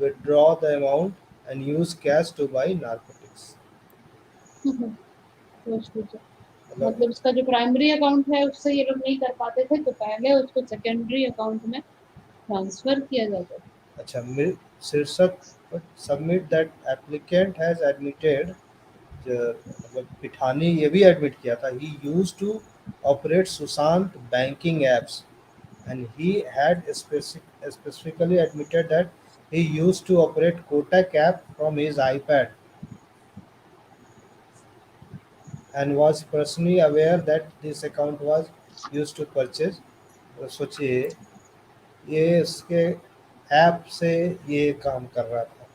withdraw the amount and use cash to buy narcotics. मतलब मतलब उसका जो प्राइमरी अकाउंट है उससे ये लोग नहीं कर पाते थे, तो पहले उसको सेकेंडरी अकाउंट में ट्रांसफर किया जाता था। अच्छा, शीर्षक submit that applicant has admitted, मतलब पिठानी ये भी एडमिट किया था, he used to operate Sushant banking apps and he had specifically admitted that he used to operate Kotak app from his iPad and was personally aware that this account was used to purchase. तो सोचिए, ये इसके app से ये काम कर रहा था,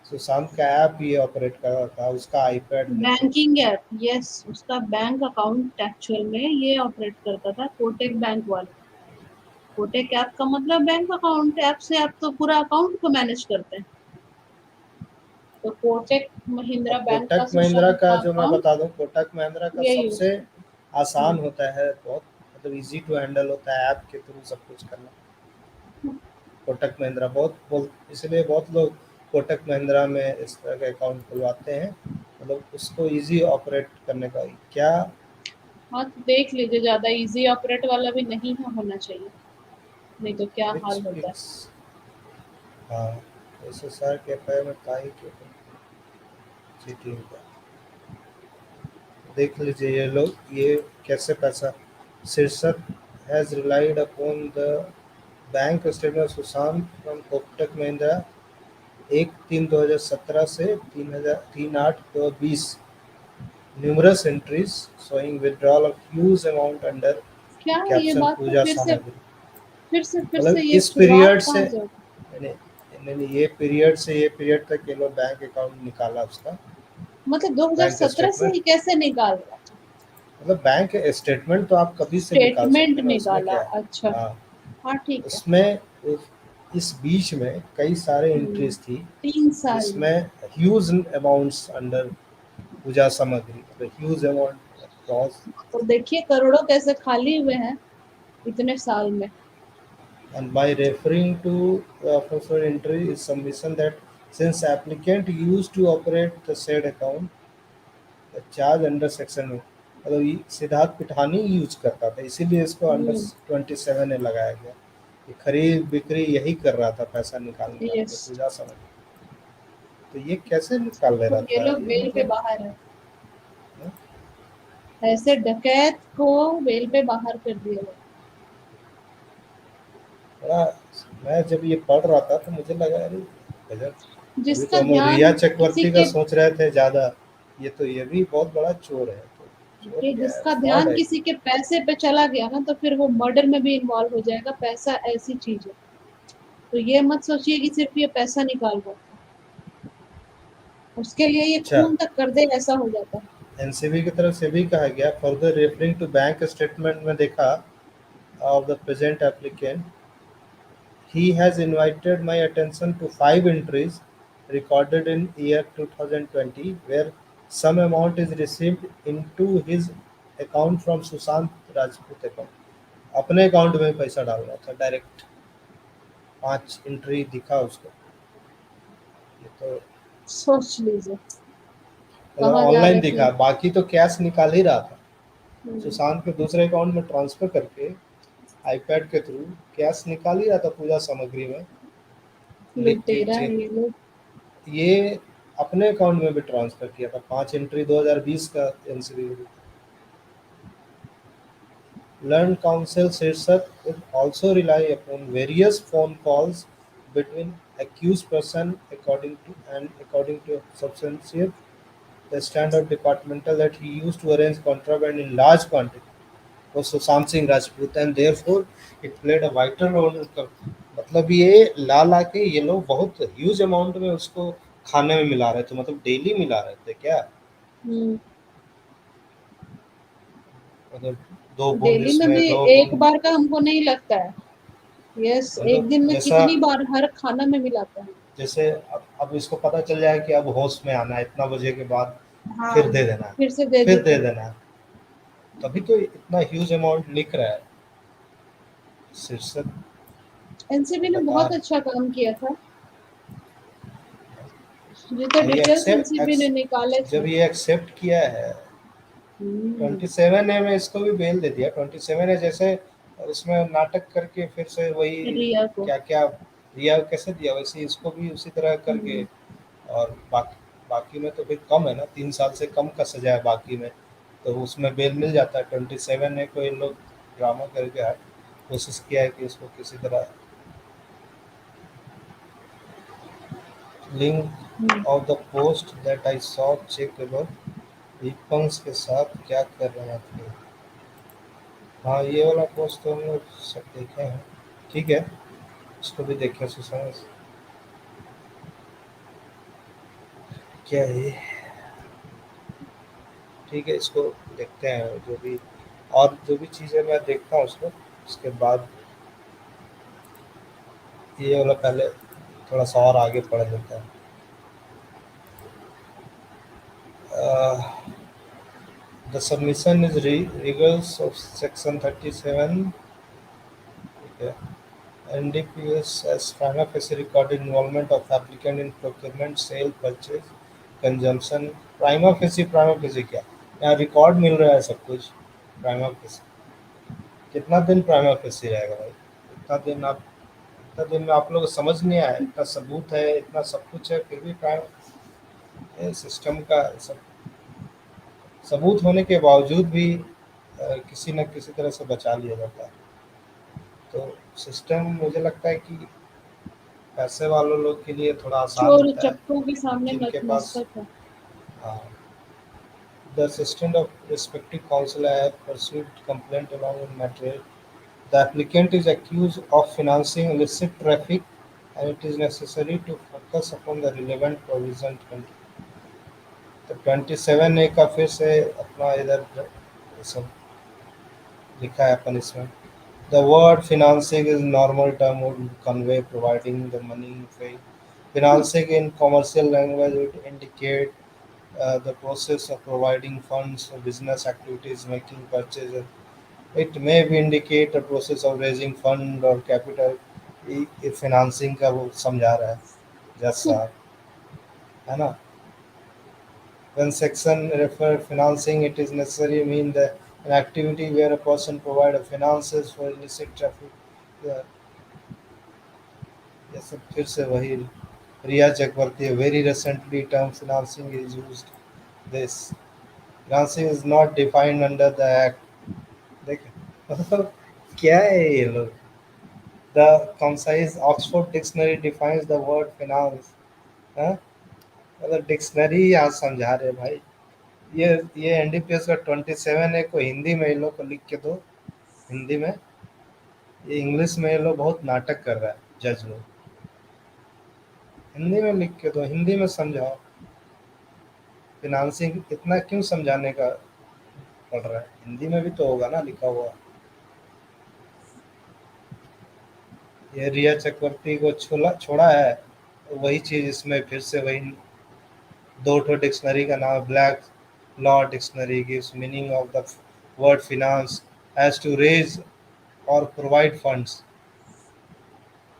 सुशांत का ऐप ये ऑपरेट कर रहा था, उसका आईपैड नहीं। बैंकिंग ऐप, यस, उसका बैंक अकाउंट एक्चुअल में ये ऑपरेट करता था कोटक बैंक वाले। कोटक ऐप का मतलब बैंक अकाउंट, ऐप से आप तो पूरा अकाउंट को मैनेज करते हैं। तो कोटक महिंद्रा बैंक का कोटक महिंद्रा सुशांत का का जो मैं अकाउंट बता दूं, कोटक महिंद्रा का ये सबसे आसान होता है, बहुत मतलब इजी टू हैंडल होता है, ऐप के थ्रू सब कुछ करना। कोटक महिंद्रा इसलिए बहुत लोग कोटक महिंद्रा में इस तरह का अकाउंट खुलवाते हैं, मतलब उसको इजी ऑपरेट करने का। क्या हाँ, तो देख लीजिए, ज्यादा इजी ऑपरेट वाला भी नहीं होना चाहिए, नहीं तो क्या हाल होता है। हाँ, SSR के पैर में काई के चीटिंग का देख लीजिए, ये लोग ये कैसे पैसा। शीर्षक has relied upon the bank statement Sushant from Kotak Mahindra 1/3/2017 से 3/8/2020 numerous entries showing withdrawal of huge amount under क्या ये कैप्शन बात पूजा तो सामग्री। फिर मतलब से ये इस पीरियड शुरुआत से कहाँ से? नहीं, ये पीरियड से ये पीरियड तक ये लोग बैंक अकाउंट निकाला उसका, मतलब बैंक 2017 से ही कैसे निकाल रहा? मतलब बैंक स्टेटमेंट तो आप कभी से निकाल सकते स्टेटमेंट हैं, उसमें निकाला, क्या है। अच्छा, हाँ, हाँ ठीक है। उसमें इस बीच में कई सारे एंट्रीज थी 3 साल जिसमें ह्यूज अमाउंट्स अंडर पूजा सामग्री, मतलब ह्यूज अमाउंट क्रॉस। तो देखिए करोड़ों कैसे खाली हुए हैं इतने साल में। And by referring to the official entry is submission that since applicant used to operate the said account, the charge under section में, मतलब ये सिद्धार्थ पिठानी यूज करता था, इसीलिए इसको अंडर 27 में लगाया गया। ये खरीद बिक्री यही कर रहा था, पैसा निकालने का Yes. पूजा समझ। तो ये कैसे निकाल ले रहा तो ये था? लोग बेल पे मतलब बाहर है, ऐसे डकैत को बेल पे बाहर कर दिया गया। बड़ा, मैं जब ये पढ़ रहा था तो मुझे लगा अरे गजब, अभी जिसका तो हम ध्यान रिया किसी चक्रवर्ती का के सोच रहे थे ज्यादा, ये तो ये भी बहुत बड़ा चोर है। तो चोर कि क्या है, जिसका फ्रॉड ध्यान है। किसी के पैसे पे चला गया ना, तो फिर वो मर्डर में भी इन्वॉल्व हो जाएगा। पैसा ऐसी चीज है, तो ये मत सोचिए कि सिर्फ ये पैसा निकाल रहा है, उसके लिए ये अच्छा, खून तक कर दे ऐसा हो जाता है। एनसीबी की तरफ से भी कहा गया, further referring to bank statement में देखा of the present applicant, he has invited my attention to 5 entries recorded in year 2020 where some amount is received into his account from Sushant Rajput account. अपने account में पैसा डाल रहा था direct, 5 entry दिखा उसको। ये तो सोच लीजिए मतलब कहाँ जा ऑनलाइन रहे दिखा, थे। बाकी तो कैश निकाल ही रहा था। सुशांत के दूसरे अकाउंट में ट्रांसफर करके आईपैड के थ्रू कैश निकाल ही रहा था पूजा सामग्री में। लुटेरा है ये लोग। ये अपने अकाउंट में भी ट्रांसफर किया था, 5 एंट्री 2020 का एनसीबी। लर्न काउंसिल शीर्षक would also rely upon various phone calls between accused person according to substantiate The standard departmental that he used to arrange contraband in large quantity was Sushant Singh Rajput and therefore it played a vital role in मतलब ये ला के ये लोग बहुत huge amount में उसको खाने में मिला रहे थे, मतलब डेली मिला रहे थे क्या, मतलब 2 बूंद डेली में इसमें भी 2 एक बूंद, बार का हमको नहीं लगता है। यस, एक मतलब दिन में जैसा कितनी बार हर खाना में मिलाता है। जैसे अब इसको पता चल जाए कि अब होश में आना है इतना बजे के बाद, हाँ, फिर दे देना है, फिर से दे फिर देता दे है। देना है, तभी तो इतना ह्यूज अमाउंट लिख रहा है शीर्षक एनसीबी ने बता बहुत अच्छा काम किया था, जितने ये डिटेल्स एनसीबी ने निकाले जब थे। ये एक्सेप्ट किया है 27 ए में इसको भी बेल दे दिया। 27 ए जैसे उसमें नाटक करके फिर से वही रिया को। क्या क्या रिया कैसे दिया वैसे इसको भी उसी तरह करके, और बाकी में तो फिर कम है ना, 3 साल से कम का सजा है बाकी में, तो उसमें बेल मिल जाता है। 27 ए को इन लोग ड्रामा करके कोशिश किया है कि इसको किसी तरह link of the post that I saw check about दीपंस के साथ क्या कर रहे थे। हाँ ये वाला पोस्ट तो हम लोग सब देखे हैं, ठीक है, इसको भी देखें सुशांत क्या है, ठीक है, इसको देखते हैं जो भी, और जो भी चीज़ें मैं देखता हूँ उसको, उसके बाद ये वाला पहले थोड़ा सा और आगे पढ़ लेता है। The submission is rigors of section 37, okay. NDPS as prima facie recorded involvement of applicant in procurement, sale, purchase, consumption. Prima facie क्या, यहाँ रिकॉर्ड मिल रहा है सब कुछ। प्राइमा फेसी कितना दिन प्राइमा फेसी रहेगा भाई, इतना दिन में आप लोग को समझ नहीं आया, इतना सबूत है, इतना सब कुछ है, फिर भी प्राइमा सिस्टम का सब सबूत होने के बावजूद भी किसी न किसी तरह से बचा लिया जाता है। तो सिस्टम मुझे लगता है कि पैसे वालों लोग के लिए थोड़ा आसान चोर होता है, चप्पू के सामने जिनके पास मस्तक है। The assistant of respective counsel have pursued complaint along with material. The applicant is accused of financing illicit traffic and it is necessary to focus upon the relevant provision. तो 27A का फिर से अपना इधर सब लिखा है punishment. The word financing is normal term would convey providing the money. Financing in commercial language would indicate the process of providing funds for business activities, making purchases. It may be indicate a process of raising fund or capital. ये financing का वो समझा रहा है जज साहब, है ना। When section refer financing, it is necessary mean the an activity where a person provide finances for illicit traffic. Yeah. ये सब फिर से वही रिया चक्रवर्ती, very recently term financing is used. This financing is not defined under the act. देखें मतलब क्या है ये लोग। The concise Oxford Dictionary defines the word finance. हाँ मतलब डिक्शनरी यहाँ समझा रहे भाई। ये एनडीपीएस का 27A को हिंदी में इन लोग को लिख के दो, हिंदी में, ये इंग्लिश में ये लोग बहुत नाटक कर रहा है जज लोग, हिंदी में लिख के दो, हिंदी में समझाओ। फिनांसिंग इतना क्यों समझाने का पड़ रहा है, हिंदी में भी तो होगा ना लिखा हुआ। ये रिया चक्रवर्ती को छोड़ा है, वही चीज इसमें फिर से वही 2 डिक्शनरी का नाम, black law dictionary gives meaning of the word finance as to raise or provide funds.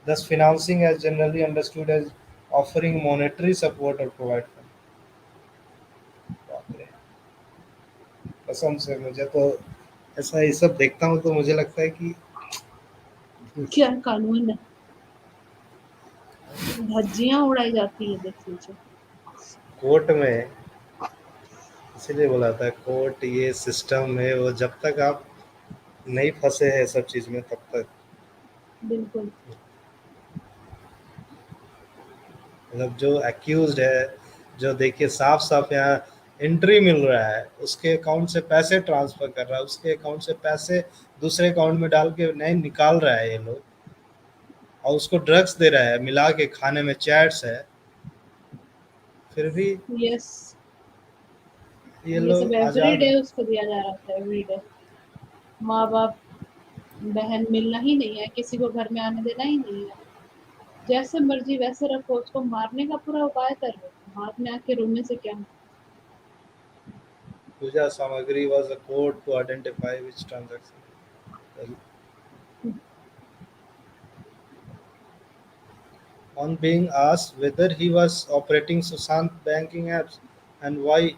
Thus, financing is generally understood as offering monetary support or provide funds. कसम से मुझे तो ऐसा ये सब देखता हूँ तो मुझे लगता है कि क्या कानून है, धज्जियां उड़ाई जाती है देख लीजिए। कोर्ट में, इसीलिए बोला था कोर्ट ये सिस्टम है वो, जब तक आप नहीं फंसे हैं सब चीज में तब तक बिल्कुल। मतलब जो एक्यूज्ड है, जो देखिए साफ साफ यहाँ एंट्री मिल रहा है, उसके अकाउंट से पैसे ट्रांसफर कर रहा है, उसके अकाउंट से पैसे दूसरे अकाउंट में डाल के नहीं निकाल रहा है ये लोग, और उसको ड्रग्स दे रहा है मिला के, खाने में चैट्स है, फिर भी यस, ये ये सब लोग एवरी आजाद डे हैं। उसको दिया जा रहा था, एवरी डे। माँ बाप बहन मिलना ही नहीं है, किसी को घर में आने देना ही नहीं है, जैसे मर्जी वैसे रखो, उसको मारने का पूरा उपाय कर लो, हाथ में आके रोने से क्या। पूजा सामग्री was a code to identify which transaction. On being asked whether he was operating Susant banking apps and why,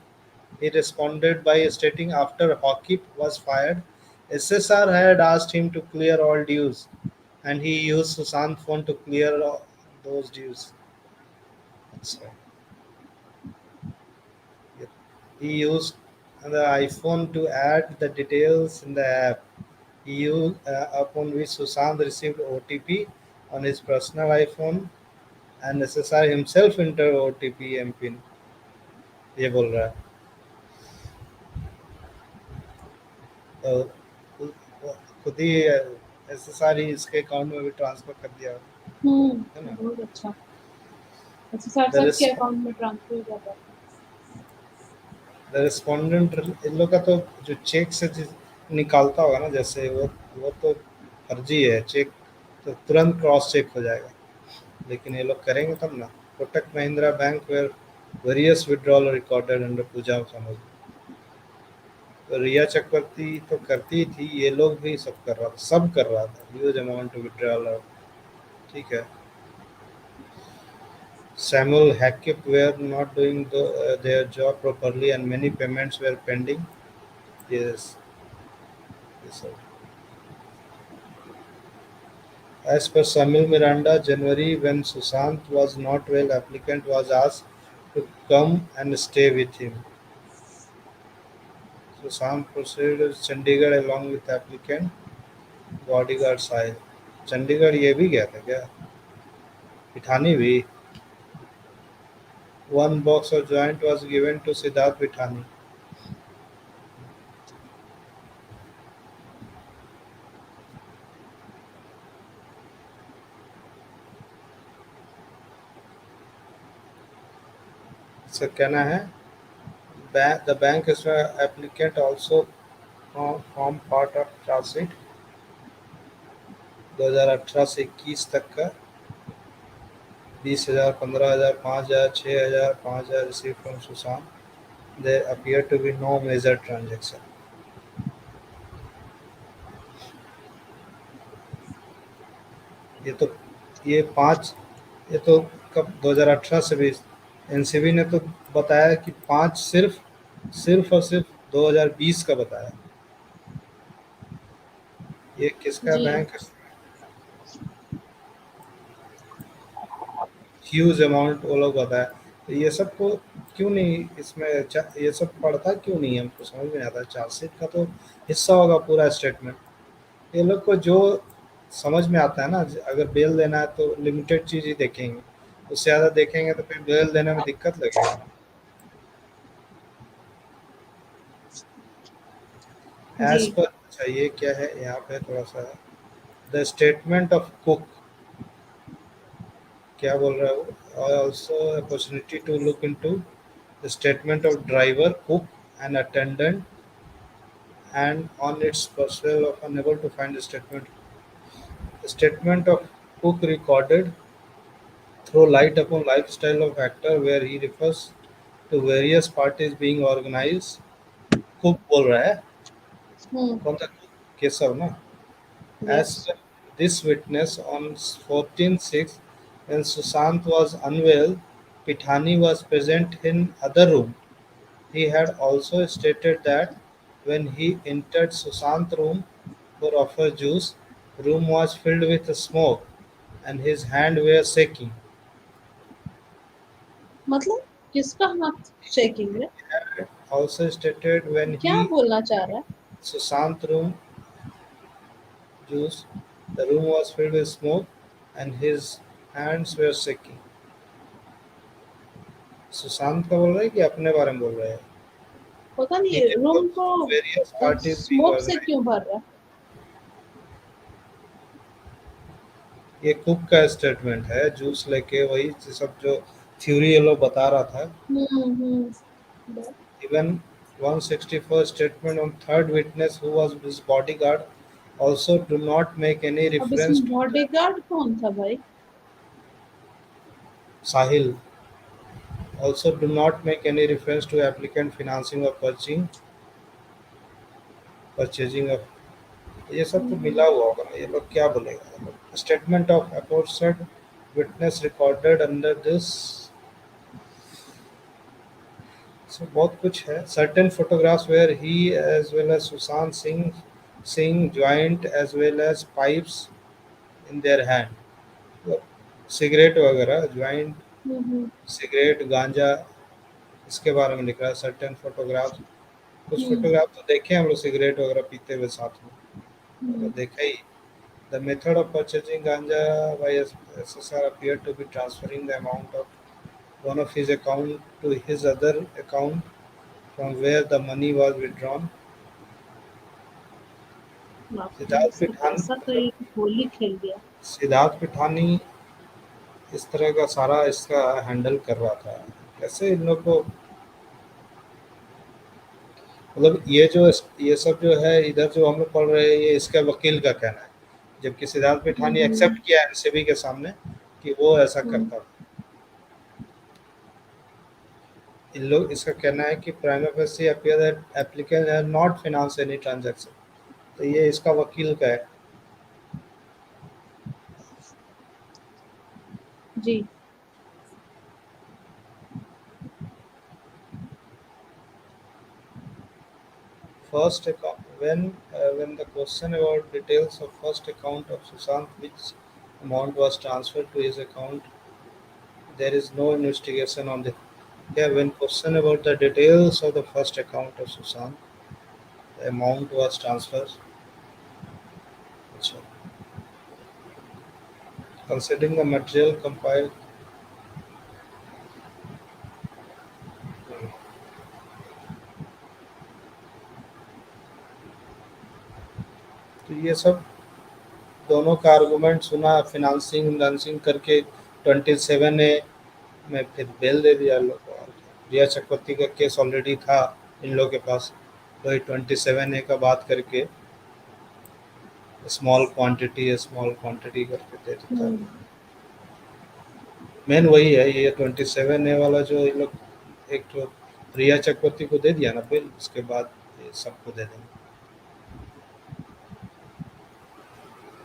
he responded by stating after Hokip was fired, SSR had asked him to clear all dues, and he used Susant phone to clear those dues. So, he used the iPhone to add the details in the app. He used upon which Susant received OTP on his personal iPhone, and SSR himself entered OTP and PIN. ये बोल रहा है तो खुद ही SSR ही इसके account में भी transfer कर दिया है ना। बहुत अच्छा। अच्छा, सर The सबके res- अकाउंट में ट्रांसफर हो जाता है। the respondent इन लोग का तो जो चेक से निकालता होगा ना, जैसे वो तो फर्जी है, चेक तो तुरंत क्रॉस चेक हो जाएगा, लेकिन ये लोग करेंगे तब ना। Kotak Mahindra bank where various withdrawal recorded under Pooja समझ। तो रिया चक्रवर्ती तो करती थी, ये लोग भी सब कर रहा था ह्यूज अमाउंट विड्रॉल। ठीक है। Samuel Hackett were not doing their job properly and many payments were pending. Yes. Yes, sir. As per Samuel Miranda, January when Susant was not well, applicant was asked to come and stay with him. Susant proceeded to Chandigarh along with applicant bodyguard Sahil. Chandigarh ये भी गया था क्या? पिठानी भी? One box of joint was given to Siddharth Pithani. इसका कहना है the bank applicant also form part of chargesheet 2018 से 21 तक का 20,000, 15,000, 5,000, 6,000, 5,000 received from Sushant. There appear to be no major transaction. ये तो कब 2018 से भी एनसीबी ने तो बताया कि 5 सिर्फ और सिर्फ 2020 का बताया। ये किसका जी। बैंक ह्यूज अमाउंट वो लोग बताया, तो ये सब को क्यों नहीं इसमें ये सब पढ़ता क्यों नहीं, हमको समझ में नहीं आता। चार्जशीट का तो हिस्सा होगा पूरा स्टेटमेंट। ये लोग को जो समझ में आता है ना, अगर बेल देना है तो लिमिटेड चीज ही देखेंगे, उससे ज़्यादा देखेंगे तो फिर बेल देने में दिक्कत लगेगा। एज जी। पर अच्छा ये क्या है यहाँ पे थोड़ा सा, द स्टेटमेंट ऑफ कुक क्या बोल रहा है वो, also opportunity to look into the statement of driver, cook and attendant, and on its personnel of unable to find the statement. The statement of Cook recorded throw light upon lifestyle of actor where he refers to various parties being organized. Cook बोल रहा है, कौन सा केशव ना? As Yes. per this witness, on 14/6, when Sushant was unwell, Pithani was present in other room. He had also stated that when he entered Sushant's room for offer juice, room was filled with smoke and his hand were shaking. मतलब किसका हाथ shaking है? He had also stated when क्या he बोलना चाह रहा है? Sushant room juice, the room was filled with smoke and his hands were shaking. Sushant का बोल रहे हैं कि अपने बारे में बोल रहे हैं? पता नहीं ये रूम को वेरियस पार्टीज बीइंग स्मोक से ऑर्गेनाइज। क्यों भर रहा है। ये कुक का स्टेटमेंट है, जूस लेके वही सब जो थ्योरी ये लोग बता रहा था। हम्म। Even 161st statement on third witness who was his bodyguard also do not make any अब reference इसमें to the बॉडीगार्ड कौन था भाई। Sahil also do not make any reference to applicant financing or purchasing of ये सब तो मिला हुआ होगा ना, ये लोग क्या बोलेगा। Statement of aforesaid witness recorded under this, so बहुत कुछ है। Certain photographs where he as well as Sushant Singh joint as well as pipes in their hand, cigarette वगैरह ज्वाइंट, सिगरेट गांजा, इसके बारे में लिखा है। सर्टेन फोटोग्राफ, कुछ फोटोग्राफ तो देखे हम लोग सिगरेट वगैरह पीते हुए साथ में, तो देखा ही। The method of purchasing ganja by SSR appear to be transferring the amount of one of his account to his other account from where the money was withdrawn. Siddharth Pithani, ऐसा तो एक होली खेल गया। सिद्धार्थ पिठानी इस तरह का सारा इसका हैंडल कर रहा था। कैसे इन लोग को, मतलब ये सब जो है इधर जो हम लोग पढ़ रहे हैं, ये इसका वकील का कहना है, जबकि सिद्धार्थ पिठानी एक्सेप्ट किया एनसीबी के सामने कि वो ऐसा करता था। इन लोग इसका कहना है कि prima facie appear that applicant have not finance any transaction, तो ये इसका वकील का है। जी First account, when the question about details of first account of Sushant, which amount was transferred to his account, there is no investigation on the. Yeah, when question about the details of the first account of Sushant, the amount was transferred. So, considering the material compiled. तो ये सब दोनों का argument सुना, financing करके 27A में फिर bell दे दिया लोग को। रिया चक्रवर्ती का केस ऑलरेडी था इन लोगों के पास, तो 27A का बात करके स्मॉल क्वांटिटी करके दे देता। मेन वही है, ये 27A वाला जो ये लोग एक तो रिया चक्रवर्ती को दे दिया ना बिल, उसके बाद ये सबको दे देंगे।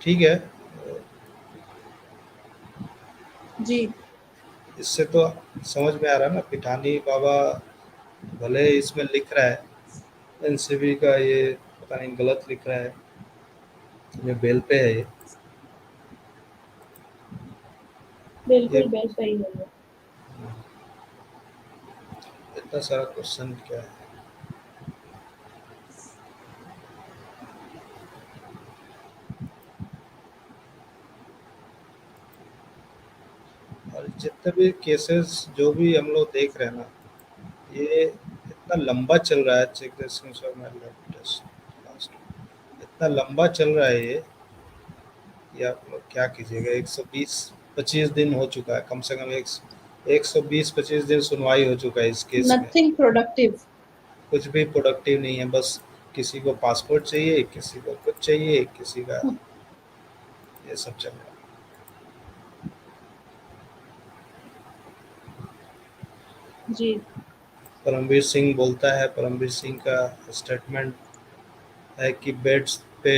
ठीक है जी। इससे तो समझ में आ रहा है ना, पिठानी बाबा भले इसमें लिख रहा है एनसीबी का, ये पता नहीं गलत लिख रहा है, ये बेल पे है, ये बिल्कुल बेल पे ही है। इतना सारा क्वेश्चन क्या है। और जितने भी केसेस जो भी हम लोग देख रहे हैं ना, ये इतना लंबा चल रहा है। Check the screenshot my lab test, इतना लंबा चल रहा है ये आप लोग क्या कीजिएगा। 120-25 दिन हो चुका है, कम से कम 120-25 दिन सुनवाई हो चुका है इस केस में। नथिंग प्रोडक्टिव, कुछ भी प्रोडक्टिव नहीं है, बस किसी को पासपोर्ट चाहिए, किसी को कुछ चाहिए, किसी का ये सब चल रहा है। जी परमवीर सिंह बोलता है, परमवीर सिंह का स्टेटमेंट है कि बेड्स पे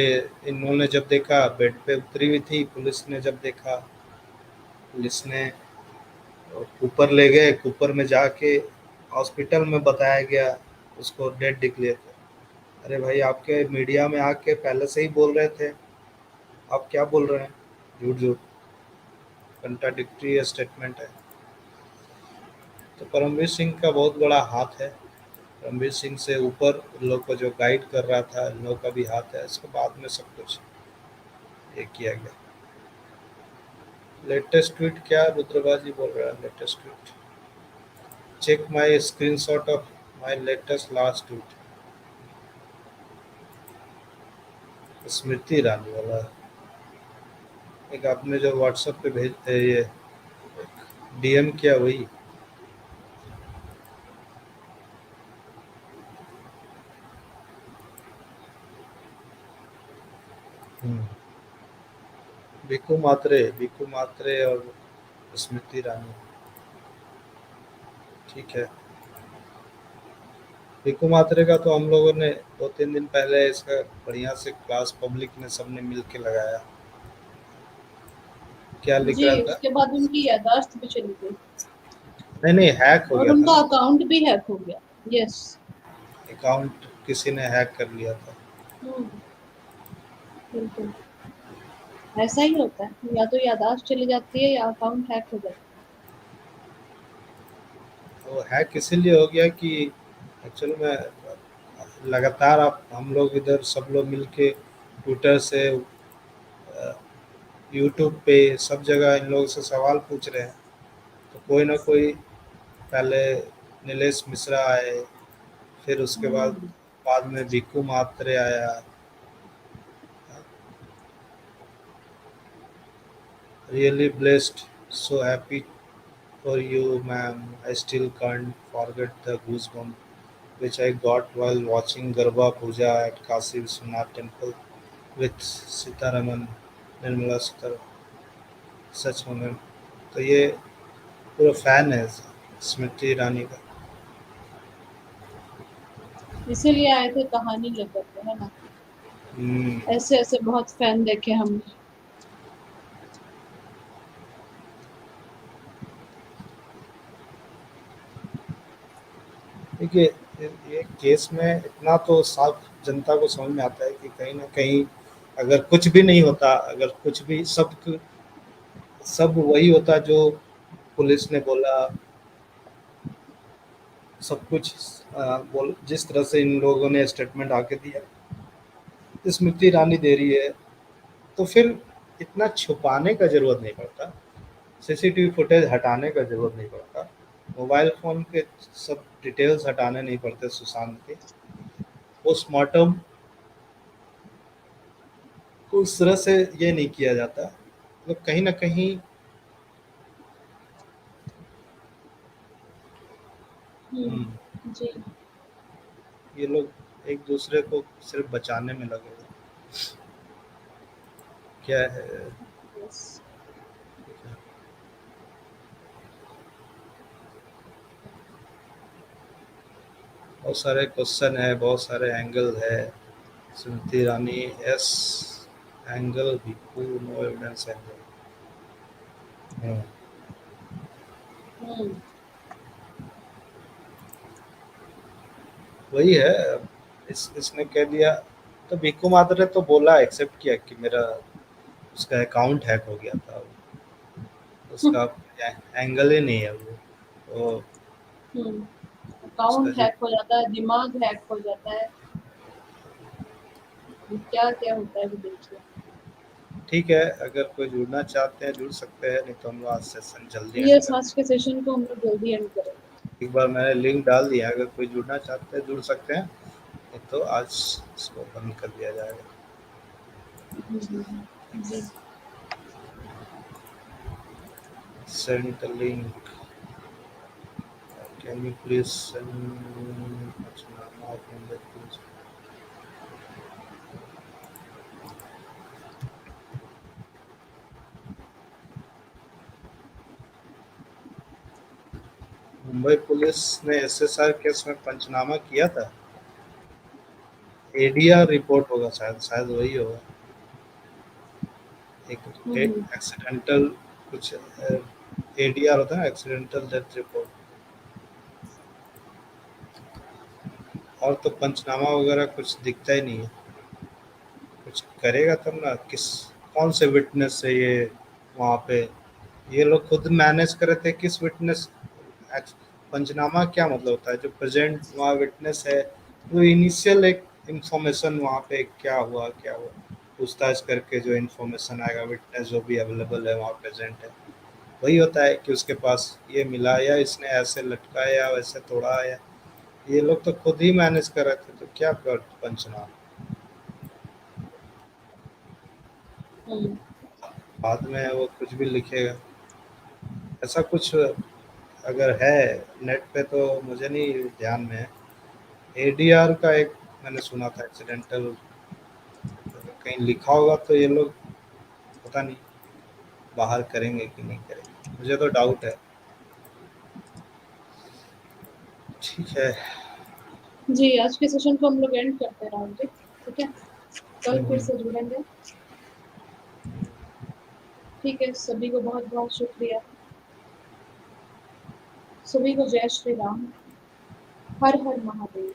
इन्होंने जब देखा, बेड पे उतरी हुई थी, पुलिस ने जब देखा, पुलिस ने ऊपर ले गए, ऊपर में जाके हॉस्पिटल में बताया गया, उसको डेड डिक्लेयर कर। अरे भाई, आपके मीडिया में आके पहले से ही बोल रहे थे, आप क्या बोल रहे हैं, झूठ कंट्राडिक्टरी स्टेटमेंट है। तो परमवीर सिंह का बहुत बड़ा हाथ है, परमवीर सिंह से ऊपर लोग को जो गाइड कर रहा था, लोग का भी हाथ है। इसके बाद में सब कुछ ये किया गया। लेटेस्ट ट्वीट क्या रुद्रबाजी बोल रहा है, latest tweet check my screenshot of my latest last tweet Smriti Irani वाला, एक आपने जो व्हाट्सएप पे भेज ये डीएम किया वही। बिकू मात्रे और स्मृति ईरानी, ठीक है। बिकू मात्रे का तो हम लोगों ने 2-3 दिन पहले इसका बढ़िया से क्लास पब्लिक ने सबने मिल के लगाया। क्या लिख जी, रहा था? उसके बाद उनकी याददाश्त भी चली गई नहीं हैक हो और गया उनका था, अकाउंट भी हैक हो गया। यस, अकाउंट किसी ने हैक कर लिया था। बिल्कुल ऐसा ही होता है, या तो याददाश्त चली जाती है या अकाउंट हैक हो जाता तो हैक इसीलिए हो गया कि एक्चुअल में लगातार आप हम लोग इधर सब लोग मिलके ट्विटर से यूट्यूब पे सब जगह इन लोगों से सवाल पूछ रहे हैं, तो कोई ना कोई पहले नीलेश मिश्रा आए, फिर उसके है। बाद में भिक्कू मात्रे आया। Really blessed, so happy for you, ma'am. I still can't forget the goosebump which I got while watching Garba Puja at Kashi Vishwanath Temple with Sitaraman, Nirmala Sitaraman. सच में तो ये पूरा फैन है स्मृति ईरानी का। इसीलिए आए थे कहानी लेकर के, है ना। ऐसे ऐसे बहुत फैन देखे हमने। देखिए ये केस में इतना तो साफ जनता को समझ में आता है कि कहीं ना कहीं अगर कुछ भी नहीं होता, अगर कुछ भी सब वही होता जो पुलिस ने बोला, सब कुछ बोल जिस तरह से इन लोगों ने स्टेटमेंट आके दिया, स्मृति ईरानी दे रही है, तो फिर इतना छुपाने का जरूरत नहीं पड़ता, सीसीटीवी फुटेज हटाने का जरूरत नहीं पड़ता, मोबाइल फोन के सब डिटेल्स हटाने नहीं पड़ते सुशांत के, पोस्टमार्टम को उस तरह से ये नहीं किया जाता, मतलब कहीं ना कहीं जी ये लोग एक दूसरे को सिर्फ बचाने में लगे हुए क्या है। यस बहुत सारे क्वेश्चन है, बहुत सारे एंगल है। स्मृति ईरानी एस एंगल भिक्कू नो एविडेंस एंगल। वही है, इसने कह दिया तो भिक्कू मात्रे तो बोला, एक्सेप्ट किया कि मेरा उसका अकाउंट हैक हो गया था, उसका एंगल ही नहीं है वो अकाउंट हैक हो जाता है, दिमाग हैक हो जाता है, क्या क्या होता है देखिए। ठीक है, अगर कोई जुड़ना चाहते हैं जुड़ सकते हैं, नहीं तो हम लोग आज सेशन जल्दी ये आज के सेशन को हम लोग जल्दी एंड करेंगे। एक बार मैंने लिंक डाल दिया, अगर कोई जुड़ना चाहते हैं जुड़ सकते हैं, नहीं तो आज इसको बंद कर दिया जाएगा। जी send the link, can you please send Pachnama from the please. Mumbai police ने एसएसआर केस में पंचनामा किया था, एडीआर रिपोर्ट होगा शायद वही होगा, एक एक्सीडेंटल कुछ एडीआर होता है ना, एक्सीडेंटल डेथ रिपोर्ट, और तो पंचनामा वगैरह कुछ दिखता ही नहीं है। कुछ करेगा तब ना, कौन से विटनेस से ये वहाँ पे ये लोग खुद मैनेज कर रहे थे, किस विटनेस, पंचनामा क्या मतलब होता है, जो प्रेजेंट वहाँ विटनेस है वो इनिशियल एक इंफॉर्मेशन वहाँ पे क्या हुआ पूछताछ करके जो इन्फॉर्मेशन आएगा, विटनेस जो भी अवेलेबल है वहाँ प्रेजेंट है, वही होता है कि उसके पास ये मिला या इसने ऐसे लटकाया या वैसे तोड़ा या ये लोग तो खुद ही मैनेज कर रहे थे, तो क्या पंचनामा। बाद में वो कुछ भी लिखेगा, ऐसा कुछ अगर है नेट पे तो मुझे नहीं ध्यान में है। एडीआर का एक मैंने सुना था एक्सीडेंटल, कहीं लिखा होगा तो ये लोग पता नहीं बाहर करेंगे कि नहीं करेंगे, मुझे तो डाउट है। ठीक है जी, आज के सेशन को हम लोग एंड करते हैं राहुल जी, ठीक है? कल फिर से जुड़ेंगे। ठीक है, सभी को बहुत-बहुत शुक्रिया। सभी को जय श्री राम। हर हर महादेव।